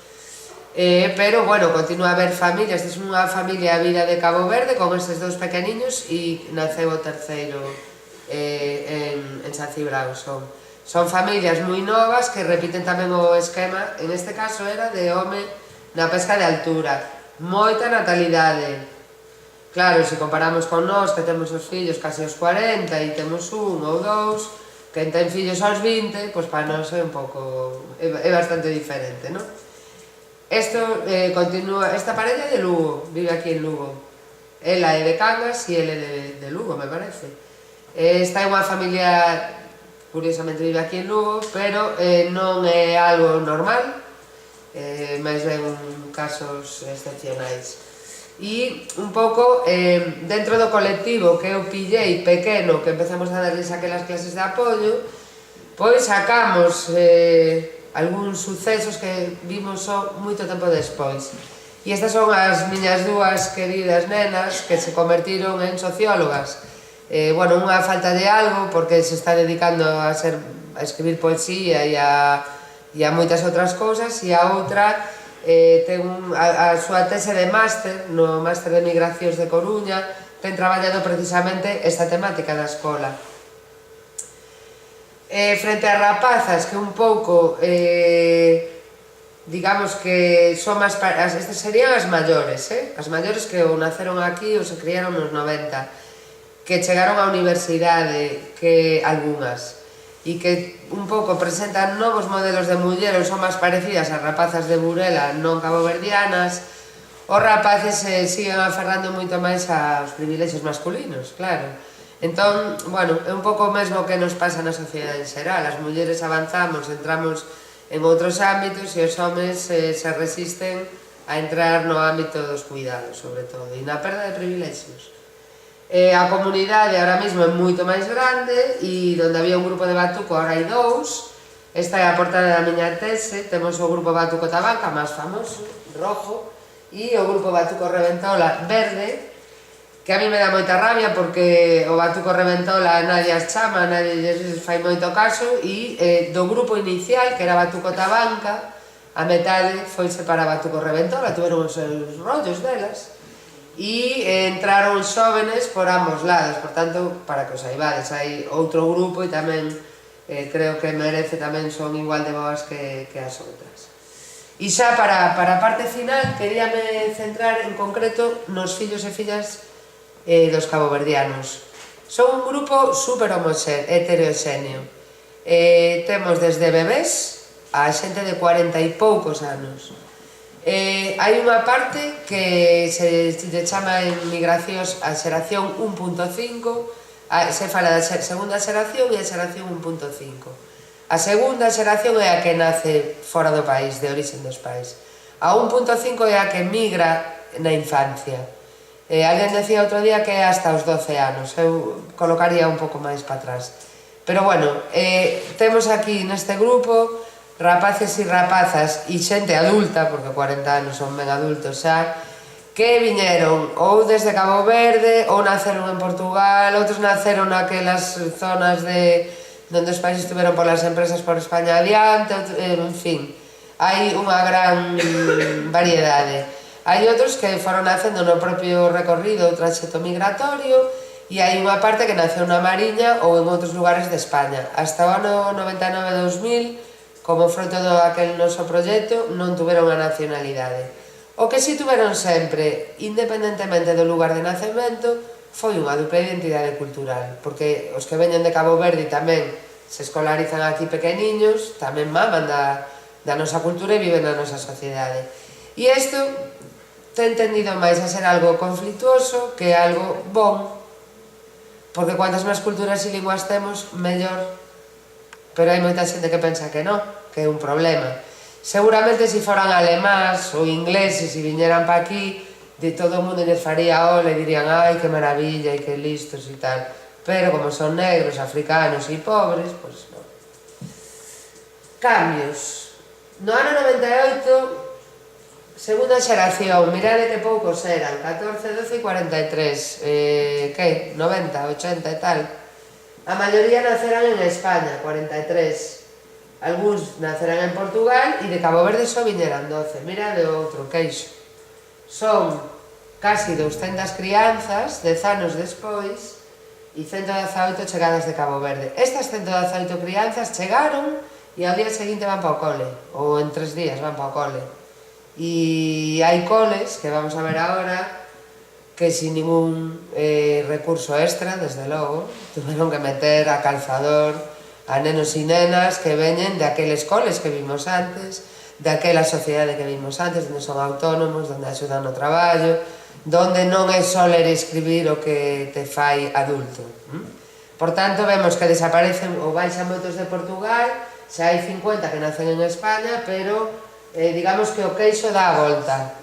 pero, bueno, continúa a haber familias. Esta é unha familia a vida de Cabo Verde con estes 2 pequeniños, e naceu o terceiro en San Cibrao. Son familias moi novas que repiten tamén o esquema, en este caso era de home na pesca de altura, moita natalidade. Claro, se comparamos con nós, que temos os fillos casi aos 40 e temos un ou dous, quen ten fillos aos 20, pois para nós é un pouco, é bastante diferente, non? Isto continúa, esta parella é de Lugo, vive aquí en Lugo. Ela é de Cangas e ele é de Lugo, me parece. Esta é unha familia, curiosamente vive aquí en Lugo, pero non é algo normal, máis ben casos excepcionais. E un pouco dentro do colectivo que eu pillei pequeno, que empezamos a darles aquelas clases de apoio, pois sacamos algúns sucesos que vimos só moito tempo despois. E estas son as miñas 2 queridas nenas que se convertiron en sociólogas. Bueno, unha falta de algo, porque se está dedicando a escribir poesía e a moitas outras cousas, e a outra ten a súa tese de máster no Máster de Migracións de Coruña, ten traballado precisamente esta temática da escola. Frente a rapazas que un pouco, digamos que son máis, estas serían as maiores, as maiores que ou naceron aquí ou se criaron nos 90, que chegaron á universidade, que algunhas, e que un pouco presentan novos modelos de muller, ou son máis parecidas ás rapazas de Burela, non caboverdianas. Os rapaces siguen aferrando moito máis aos privilexios masculinos, claro. Entón, bueno, é un pouco o mesmo que nos pasa na sociedade en xeral. As mulleres avanzamos, entramos en outros ámbitos e os homes se resisten a entrar no ámbito dos cuidados, sobre todo, e na perda de privilexios. A comunidade ahora mesmo é moito máis grande e onde había un grupo de batuco ahora hai dous. Esta é a portada da miña tese. Temos o grupo Batuco Tabanca, máis famoso, rojo, e o grupo Batuco Reventola, verde, que a mí me dá moita rabia porque o Batuco Reventola nadie as chama, nadie lles fai moito caso, e do grupo inicial, que era Batuco Tabanca, a metade foise para Batuco Reventola, tuveron os seus rollos delas, e entraron xóvenes por ambos lados. Por tanto, para que os saibades, hai outro grupo e tamén creo que merece, tamén son igual de boas que as outras. E xa para a parte final, queríame centrar en concreto nos fillos e fillas dos caboverdianos. Son un grupo super heteroxéneo. Temos desde bebés a xente de 40 e poucos anos. Hai unha parte que se chama en migracións a xeración 1.5, se fala da segunda xeración e a xeración 1.5. A segunda xeración é a que nace fora do país, de orixen dos pais. A 1.5 é a que migra na infancia. Alguén decía outro día que é hasta os 12 anos, eu colocaría un pouco máis para atrás. Pero bueno, temos aquí neste grupo rapaces e rapazas e xente adulta, porque 40 anos son ben adultos xa, que viñeron ou desde Cabo Verde ou naceron en Portugal, outros naceron naquelas zonas onde os pais estiveron polas empresas por España adiante, en fin, hai unha gran variedade. Hai outros que foron nacendo no propio recorrido o traxecto migratorio e hai unha parte que naceu na Mariña ou en outros lugares de España. Hasta o ano 99-2000, como froito daquel noso proxecto, non tuveron a nacionalidade. O que si tuveron sempre, independentemente do lugar de nacemento, foi unha dupla identidade cultural, porque os que veñen de Cabo Verde tamén se escolarizan aquí pequeniños, tamén maman da nosa cultura e viven na nosa sociedade. E isto ten tendido máis a ser algo conflictuoso que algo bon, porque cuantas máis culturas e linguas temos, mellor, pero hai moita xente que pensa que non, que é un problema. Seguramente se foran alemáns ou ingleses e viñeran pa aquí, de todo o mundo lles faría ola e dirían ai, que maravilla e que listos e tal. Pero como son negros, africanos e pobres, pois non. Cambios. No ano 98, segunda xeración, mirade que poucos eran, 14, 12 e 43, que? 90, 80 e tal. A maioría nacerán en España, 43. Algúns nacerán en Portugal e de Cabo Verde só viñeran 12. Mira de outro queixo. Son casi 200 crianzas, 10 anos despois, e 118 chegadas de Cabo Verde. Estas 118 crianzas chegaron e ao día seguinte van para o cole, ou en 3 días van para o cole. E hai coles, que vamos a ver agora, que sin ningún recurso extra, desde logo, tuveron que meter a calzador a nenos e nenas que veñen de aqueles coles que vimos antes, de aquela sociedade que vimos antes, onde son autónomos, onde axudan no traballo, onde non é só ler e escribir o que te fai adulto. Por tanto, vemos que desaparecen ou baixan moitos de Portugal, xa hai 50 que nacen en España, pero digamos que o queixo dá a volta.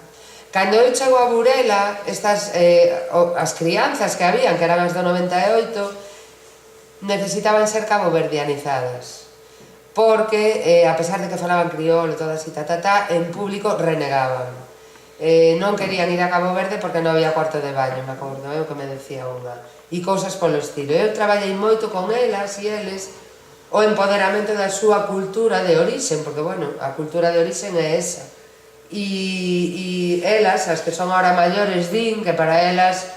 Cando eu chego a Burela, as crianzas que habían, que eran as do 98, necesitaban ser caboverdianizadas, porque a pesar de que falaban crioulo, todas e en público renegaban. Non querían ir a Cabo Verde porque non había cuarto de baño, me acordo eu que me decía unha, e cousas polo estilo. Eu traballei moito con elas e eles o empoderamento da súa cultura de orixen, porque, bueno, a cultura de orixen é esa. E elas, as que son ahora maiores, din que para elas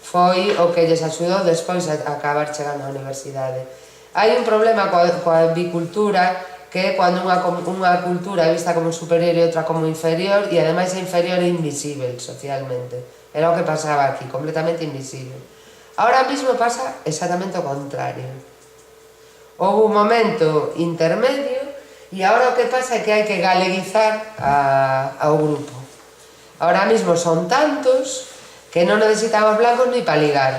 foi o que lles axudou despois a acabar chegando á universidade. Hai un problema coa bicultura, que é cando unha cultura é vista como superior e outra como inferior, e ademais a inferior é invisível socialmente. Era o que pasaba aquí, completamente invisible. Ahora mismo pasa exactamente o contrario. Houve un momento intermedio e agora o que pasa é que hai que galeguizar ao grupo. Ahora mismo son tantos que non necesitamos blancos ni para ligar.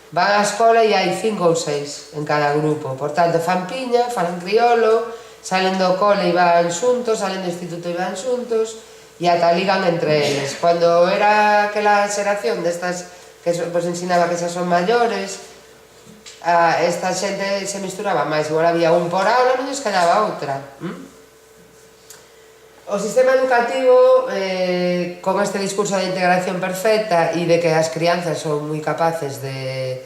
van á escola e hai 5 ou 6 en cada grupo, por tanto fan piña, falan criolo, salen do cole e van xuntos, salen do instituto e van xuntos e ata ligan entre eles. Cando era aquela xeración destas que pues ensinaba que xa son maiores, esta xente se misturaba máis, igual había un por aula, non lles quedaba outra. O sistema educativo, con este discurso de integración perfecta e de que as crianzas son moi capaces de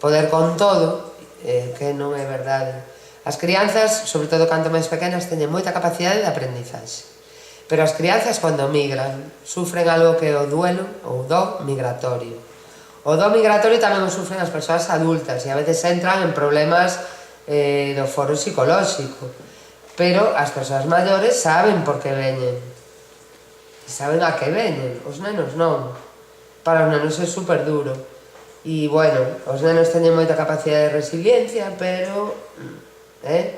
poder con todo, que non é verdade. As crianzas, sobre todo canto máis pequenas, teñen moita capacidade de aprendizaxe. Pero as crianzas, cando migran, sufren algo que é o duelo ou do migratorio. O do migratorio tamén o sufren as persoas adultas e a veces entran en problemas do foro psicolóxico. Pero as persoas maiores saben por que veñen. Saben a que veñen. Os nenos non. Para os nenos é super duro. E, bueno, os nenos teñen moita capacidade de resiliencia, pero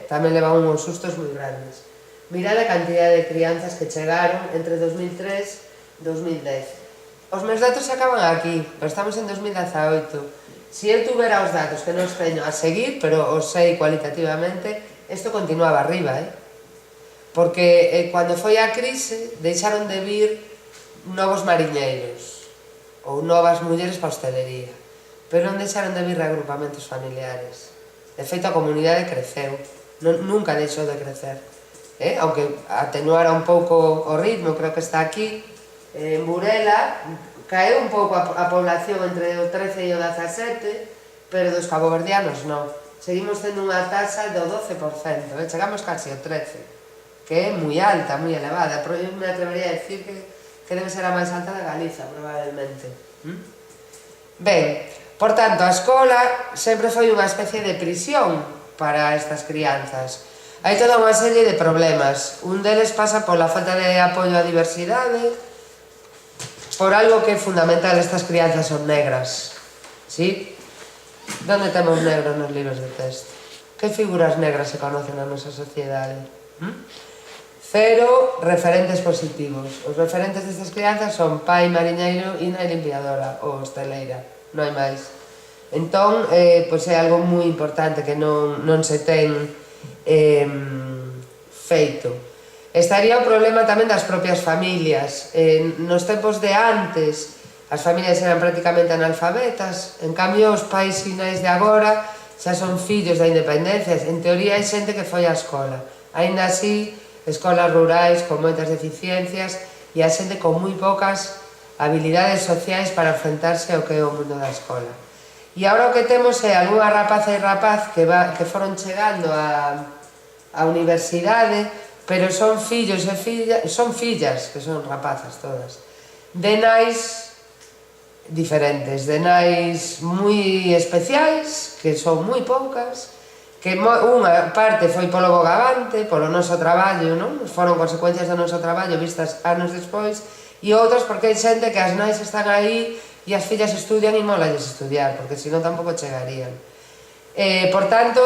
tamén levan uns sustos moi grandes. Mirad a cantidad de crianzas que chegaron entre 2003 e 2010. Os meus datos se acaban aquí, pero estamos en 2018. Se eu tuvera os datos que non os teño a seguir, pero os sei cualitativamente, isto continuaba arriba, porque cando foi a crise deixaron de vir novos mariñeiros ou novas mulleres para a hostelería, pero non deixaron de vir reagrupamentos familiares. De feito, a comunidade creceu, nunca deixou de crecer, aunque atenuara un pouco o ritmo, creo que está aquí, en Burela, caeu un pouco a población entre o 13 e o 17, pero dos caboverdianos non. Seguimos tendo unha taxa do 12%, chegamos casi ao 13%, que é moi alta, moi elevada, pero eu me atrevería a decir que debe ser a máis alta de Galiza, probablemente. Ben, por tanto, a escola sempre foi unha especie de prisión para estas crianzas. Hai toda unha serie de problemas. Un deles pasa pola falta de apoio á diversidade, por algo que é fundamental. Estas crianzas son negras, ¿sí? Donde temos negros nos libros de texto? Que figuras negras se conocen na nosa sociedade? Cero referentes positivos. Os referentes destas crianzas son pai mariñeiro e nai limpiadora ou hosteleira, non hai máis. Entón, pois é algo moi importante que non se ten feito. Estaría o problema tamén das propias familias. Nos tempos de antes, as familias eran prácticamente analfabetas, en cambio os pais e nais de agora xa son fillos da independencia, en teoría hai xente que foi á escola, aínda así, escolas rurais con moitas deficiencias e a xente con moi poucas habilidades sociais para enfrentarse ao que é o mundo da escola. E agora o que temos é algunha rapaza e rapaz que foron chegando á universidade, pero son fillos e fillas, son fillas, que son rapazas todas, de nais diferentes, de nais moi especiais, que son moi poucas, que unha parte foi polo bogavante, polo noso traballo, non? Foron consecuencias do noso traballo vistas anos despois, e outras porque hai xente que as nais están aí e as fillas estudian e molalles estudiar, porque senón tampouco chegarían. Por tanto,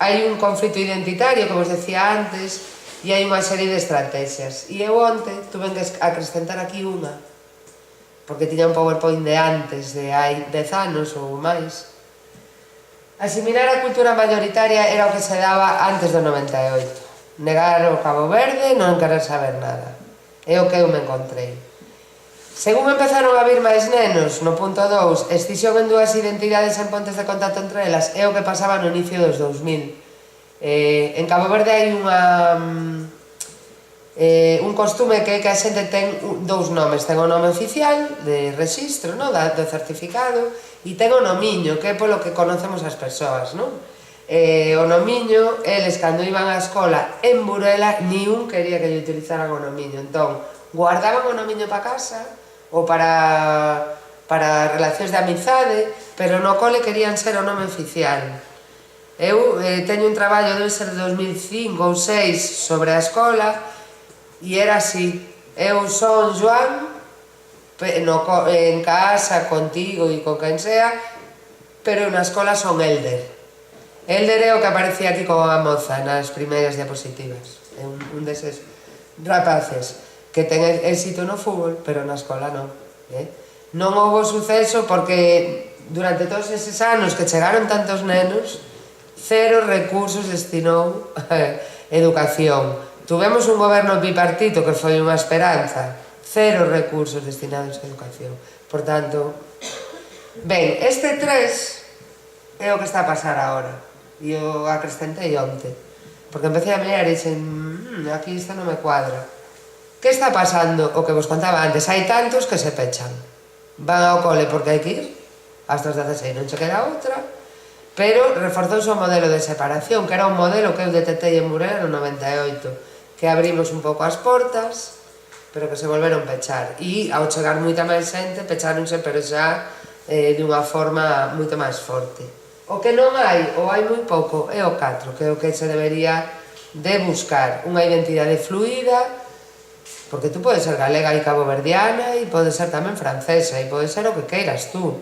hai un conflito identitario, como os decía antes, e hai unha serie de estrategias. E eu onte tuve que acrescentar aquí unha, porque tiña un PowerPoint de antes, de hai 10 anos ou máis. Asimilar a cultura mayoritaria era o que se daba antes do 98. Negar o Cabo Verde, non querer saber nada. É o que eu me encontrei. Según empezaron a vir máis nenos, no punto 2, escisión en dúas identidades en pontes de contacto entre elas, é o que pasaba no inicio dos 2000. En Cabo Verde hai un costume que a xente ten dous nomes, ten o nome oficial de registro, do certificado, e ten o nomiño, que é polo que conocemos as persoas, non? O nomiño, eles cando iban á escola en Burela, ni un quería que lle utilizaran o nomiño, entón guardaban o nomiño para casa ou para relacións de amizade, pero no cole querían ser o nome oficial. Eu teño un traballo, debe ser de 2005 ou 2006, sobre a escola, e era así: eu son Joan, en casa, contigo e con quen sea, pero na escola son Elder. Elder é o que aparecía aquí como a moza nas primeiras diapositivas. É un deses rapaces que ten éxito no fútbol, pero na escola non. Non houbo suceso porque durante todos eses anos que chegaron tantos nenos, cero recursos destinou a educación. Tuvemos un goberno bipartito que foi unha esperanza, cero recursos destinados a educación. Por tanto, ben, este 3 é o que está a pasar agora, e o acrescentei onte, porque empecé a mirar e dixen, aquí isto non me cuadra. Que está pasando? O que vos contaba antes, hai tantos que se pechan, van ao cole porque hai que ir, hasta os 16 non che queda outra, pero reforzouse o modelo de separación, que era un modelo que eu detetei en Burela no 98, que abrimos un pouco as portas, pero que se volveron pechar, e ao chegar moita máis xente, pecháronse, pero xa dunha forma moito máis forte. O que non hai, ou hai moi pouco, é o 4, que é o que se debería de buscar, unha identidade fluida, porque tú podes ser galega e caboverdiana, e podes ser tamén francesa, e podes ser o que queiras tú,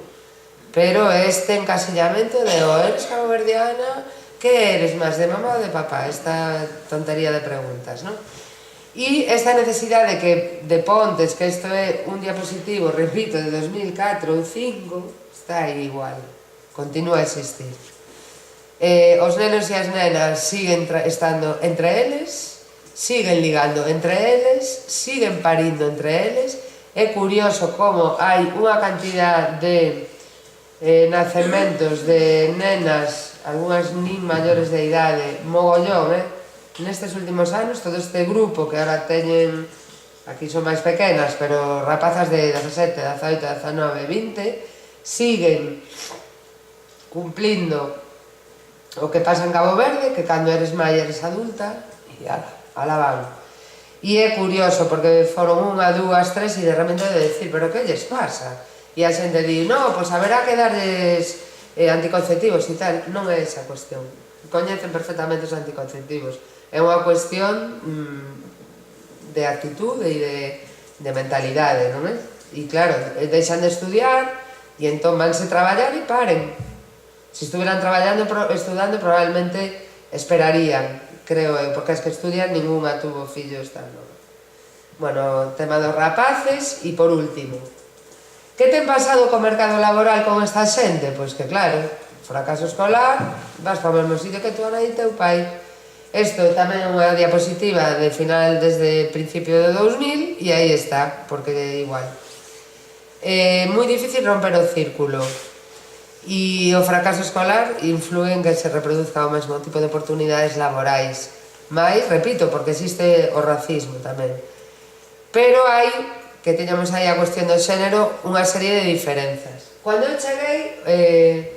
pero este encasillamento de o eres caboverdiana, que eres máis de mamá ou de papá, esta tontería de preguntas, non? E esta necesidade de Pontes, que isto é un diapositivo, repito, de 2004 ou 2005, está aí igual, continúa a existir. Os nenos e as nenas siguen estando entre eles, siguen ligando entre eles, siguen parindo entre eles. É curioso como hai unha cantidad de nacementos de nenas, algunhas nin maiores de idade, mogollón, nestes últimos anos, todo este grupo que ahora teñen, aquí son máis pequenas, pero rapazas de 17, 18, 19, 20, siguen cumplindo o que pasa en Cabo Verde, que cando eres maior eres adulta, e ala van. E é curioso, porque foron unha, dúas, tres, e de repente de decir, pero que lles pasa? E a xente di, no, pois haberá que darles anticonceptivos e tal. Non é esa cuestión. Coñecen perfectamente os anticonceptivos. É unha cuestión de actitude e de mentalidade, non é? E claro, deixan de estudiar e entón vanse traballar e paren. Se estuveran estudando, probablemente esperarían, creo eu, porque as que estudian ninguna tuvo fillos tan nova. Bueno, tema dos rapaces, e por último, que ten pasado co mercado laboral con esta xente? Pois que claro, fracaso escolar, vas para o mesmo sitio que tu nai e teu pai. Isto tamén é unha diapositiva de final desde principio de 2000 e aí está, porque é igual. É moi difícil romper o círculo e o fracaso escolar influe en que se reproduzca o mesmo tipo de oportunidades laborais. Mais, repito, porque existe o racismo tamén. Pero hai, que teñamos aí a cuestión do xénero, unha serie de diferenzas. Cando eu cheguei,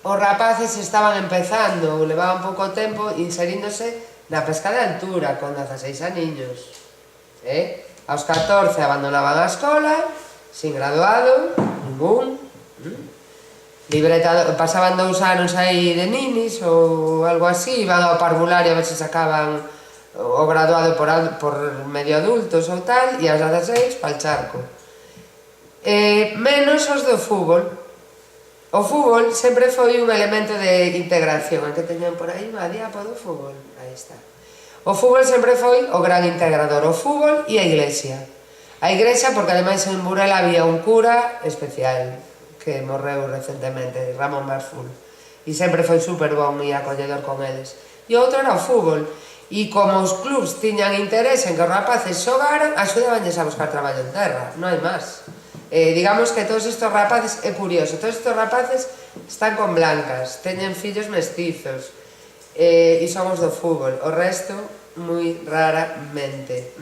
os rapaces estaban empezando, ou levaban pouco tempo, inseríndose na pesca de altura, con 16 aniños. Aos 14 abandonaban a escola, sin graduado, ningún. Pasaban 2 anos aí de ninis ou algo así, iban ao parvulario a ver se sacaban o graduado por medio adultos ou tal, e aos 16 pa'l charco. Menos os do fútbol. O fútbol sempre foi un elemento de integración, que teñen por aí unha diapo do fútbol, aí está. O fútbol sempre foi o gran integrador, o fútbol e a iglesia. A iglesia porque ademais en Burela había un cura especial que morreu recentemente, Ramón Barful, e sempre foi super bon e acolledor con eles. E outro era o fútbol, e como os clubs tiñan interés en que os rapaces xogaran, axudabanlles a buscar traballo en terra, non hai máis. Digamos que todos estes rapaces, é curioso, todos estes rapaces están con blancas, teñen fillos mestizos, e son os do fútbol, o resto moi raramente.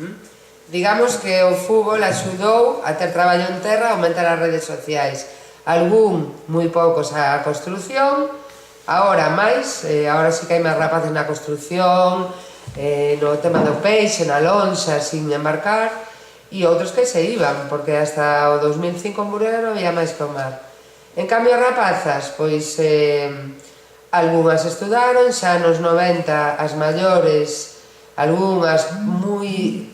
Digamos que o fútbol axudou a ter traballo en terra, a aumentar as redes sociais, algún, moi poucos a construción, agora máis, agora sí que hai máis rapaces na construción, no tema do peixe, na lonxa, sin embarcar, e outros que se iban, porque hasta o 2005 en Burela non había máis que o mar. En cambio, rapazas, pois, algunhas estudaron, xa nos 90 as maiores, algunhas moi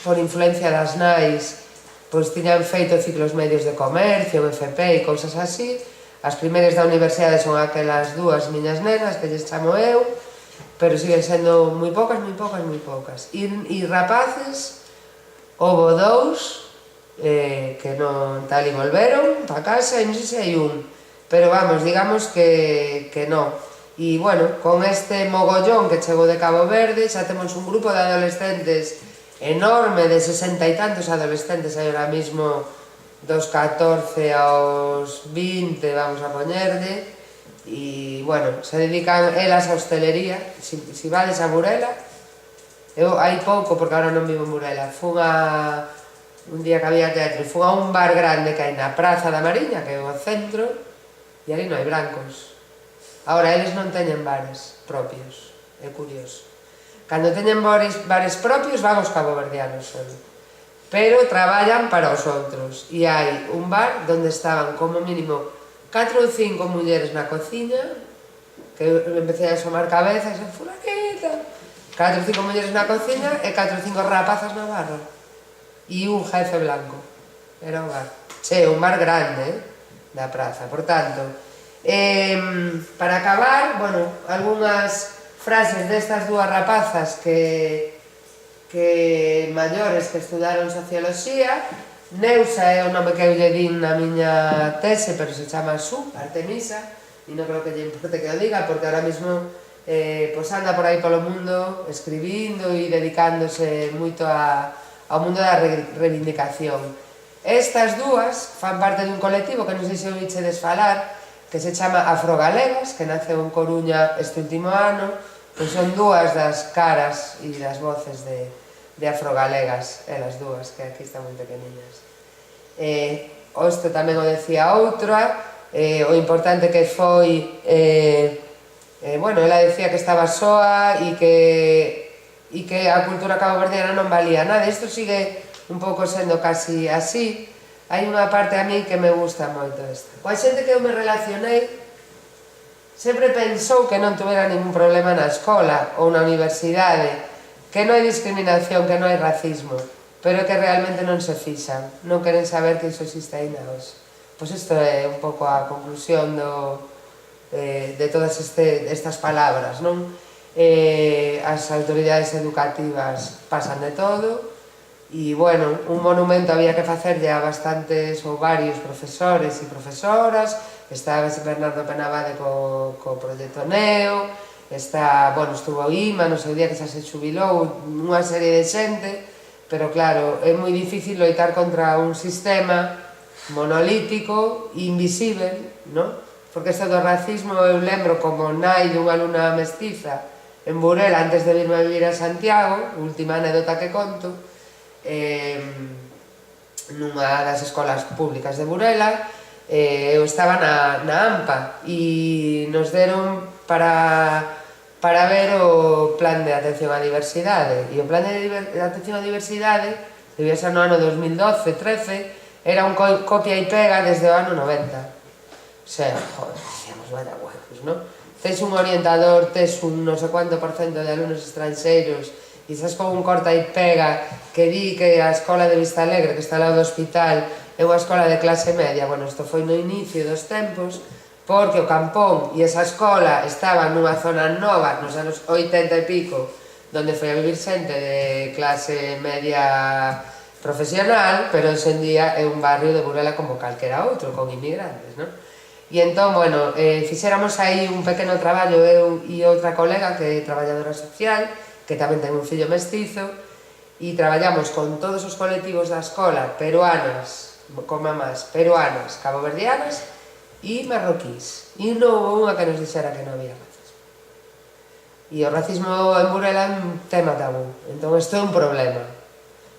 por influencia das nais, pois tiñan feito ciclos medios de comercio, FP e cousas así. As primeiras da universidade son aquelas dúas miñas nenas que lles chamo eu, pero siguen sendo moi poucas, moi poucas, moi poucas. E rapaces, houbo 2 que non tal e volveron para casa, e non sei se hai un, pero vamos, digamos que non. E, bueno, con este mogollón que chegou de Cabo Verde, xa temos un grupo de adolescentes enorme, de 60 e tantos adolescentes aí ahora mismo, dos 14 aos 20, vamos a poñerlle, e, bueno, se dedican elas a hostelería. Si vades a Burela, eu hai pouco, porque agora non vivo en Burela, fun a un día que había teatro, fun a un bar grande que hai na Praza da Mariña, que é o centro, e ali non hai brancos. Agora, eles non teñen bares propios, é curioso. Cando teñen bares propios, van os caboverdianos solo, pero traballan para os outros, e hai un bar onde estaban como mínimo 4 ou 5 mulleres na cociña, que empecé a asomar cabezas, e fulanita, 4 ou 5 mulleres na cociña e 4 ou 5 rapazas na barra, e un jefe blanco. Era o bar. Che, un bar grande, da praza. Por tanto, para acabar, bueno, algunhas frases destas dúas rapazas que maiores que estudaron socioloxía. Neusa é o nome que eu lle din na miña tese, pero se chama Su, Artemisa, e non creo que lle importe que o diga, porque ahora mismo pois anda por aí polo mundo escribindo e dedicándose moito ao mundo da reivindicación. Estas dúas fan parte dun colectivo que non sei se ouvichedes falar, que se chama Afrogalegas, que naceu en Coruña este último ano, que son dúas das caras e das voces de Afrogalegas, elas dúas, que aquí están moi pequeniñas. Isto tamén o decía outra, o importante que foi, bueno, ela decía que estaba soa e que a cultura caboverdiana non valía nada. Isto sigue un pouco sendo casi así. Hai unha parte a mí que me gusta moito esta. Coa xente que eu me relacionei sempre pensou que non tuvera ningún problema na escola ou na universidade, que non hai discriminación, que non hai racismo, pero que realmente non se fixan, non queren saber que iso existe aí na hoxe. Pois isto é un pouco a conclusión de todas estas palabras, non? As autoridades educativas pasan de todo, e, bueno, un monumento había que facerlle a bastantes ou varios profesores e profesoras. Está Bernardo Penabade co proxecto Neo, bueno, estuvo Ima no seu día que xa se xubilou, unha serie de xente, pero claro, é moi difícil loitar contra un sistema monolítico e invisible, non? Porque isto do racismo eu lembro como nai dunha alumna mestiza en Burela antes de virme a vivir a Santiago, última anécdota que conto, nunha das escolas públicas de Burela. Eu estaba na AMPA e nos deron para ver o plan de atención á diversidade, e o plan de atención á diversidade debía ser no ano 2012-13, era un copia e pega desde o ano 90. O sea, joder, decíamos, vaya huevos, non? Tes un orientador, tes un non sei cuánto % de alumnos estranxeiros, e sabes con un corta e pega que di que a escola de Vista Alegre, que está ao lado do hospital, é unha escola de clase media. Bueno, isto foi no inicio dos tempos, porque o Campón e esa escola estaban nunha zona nova nos anos 80 e pico, donde foi a vivir xente de clase media profesional, pero hoxe en día é un barrio de Burela como calquera outro, con inmigrantes, non? E entón, bueno, fixéramos aí un pequeno traballo, eu e outra colega que é traballadora social, que tamén ten un fillo mestizo, e traballamos con todos os colectivos da escola, peruanas, con mamás peruanas, caboverdianas e marroquís, e non houve unha que nos dixera que non había racismo. E o racismo en Burela é un tema tabú, entón isto é un problema.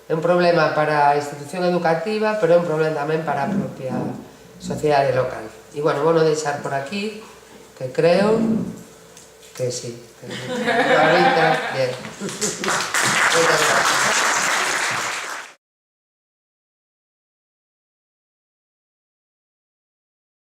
É un problema para a institución educativa, pero é un problema tamén para a propia sociedade local. E, bueno, vou non deixar por aquí, que creo que sí. Ahorita, bien. Muchas gracias.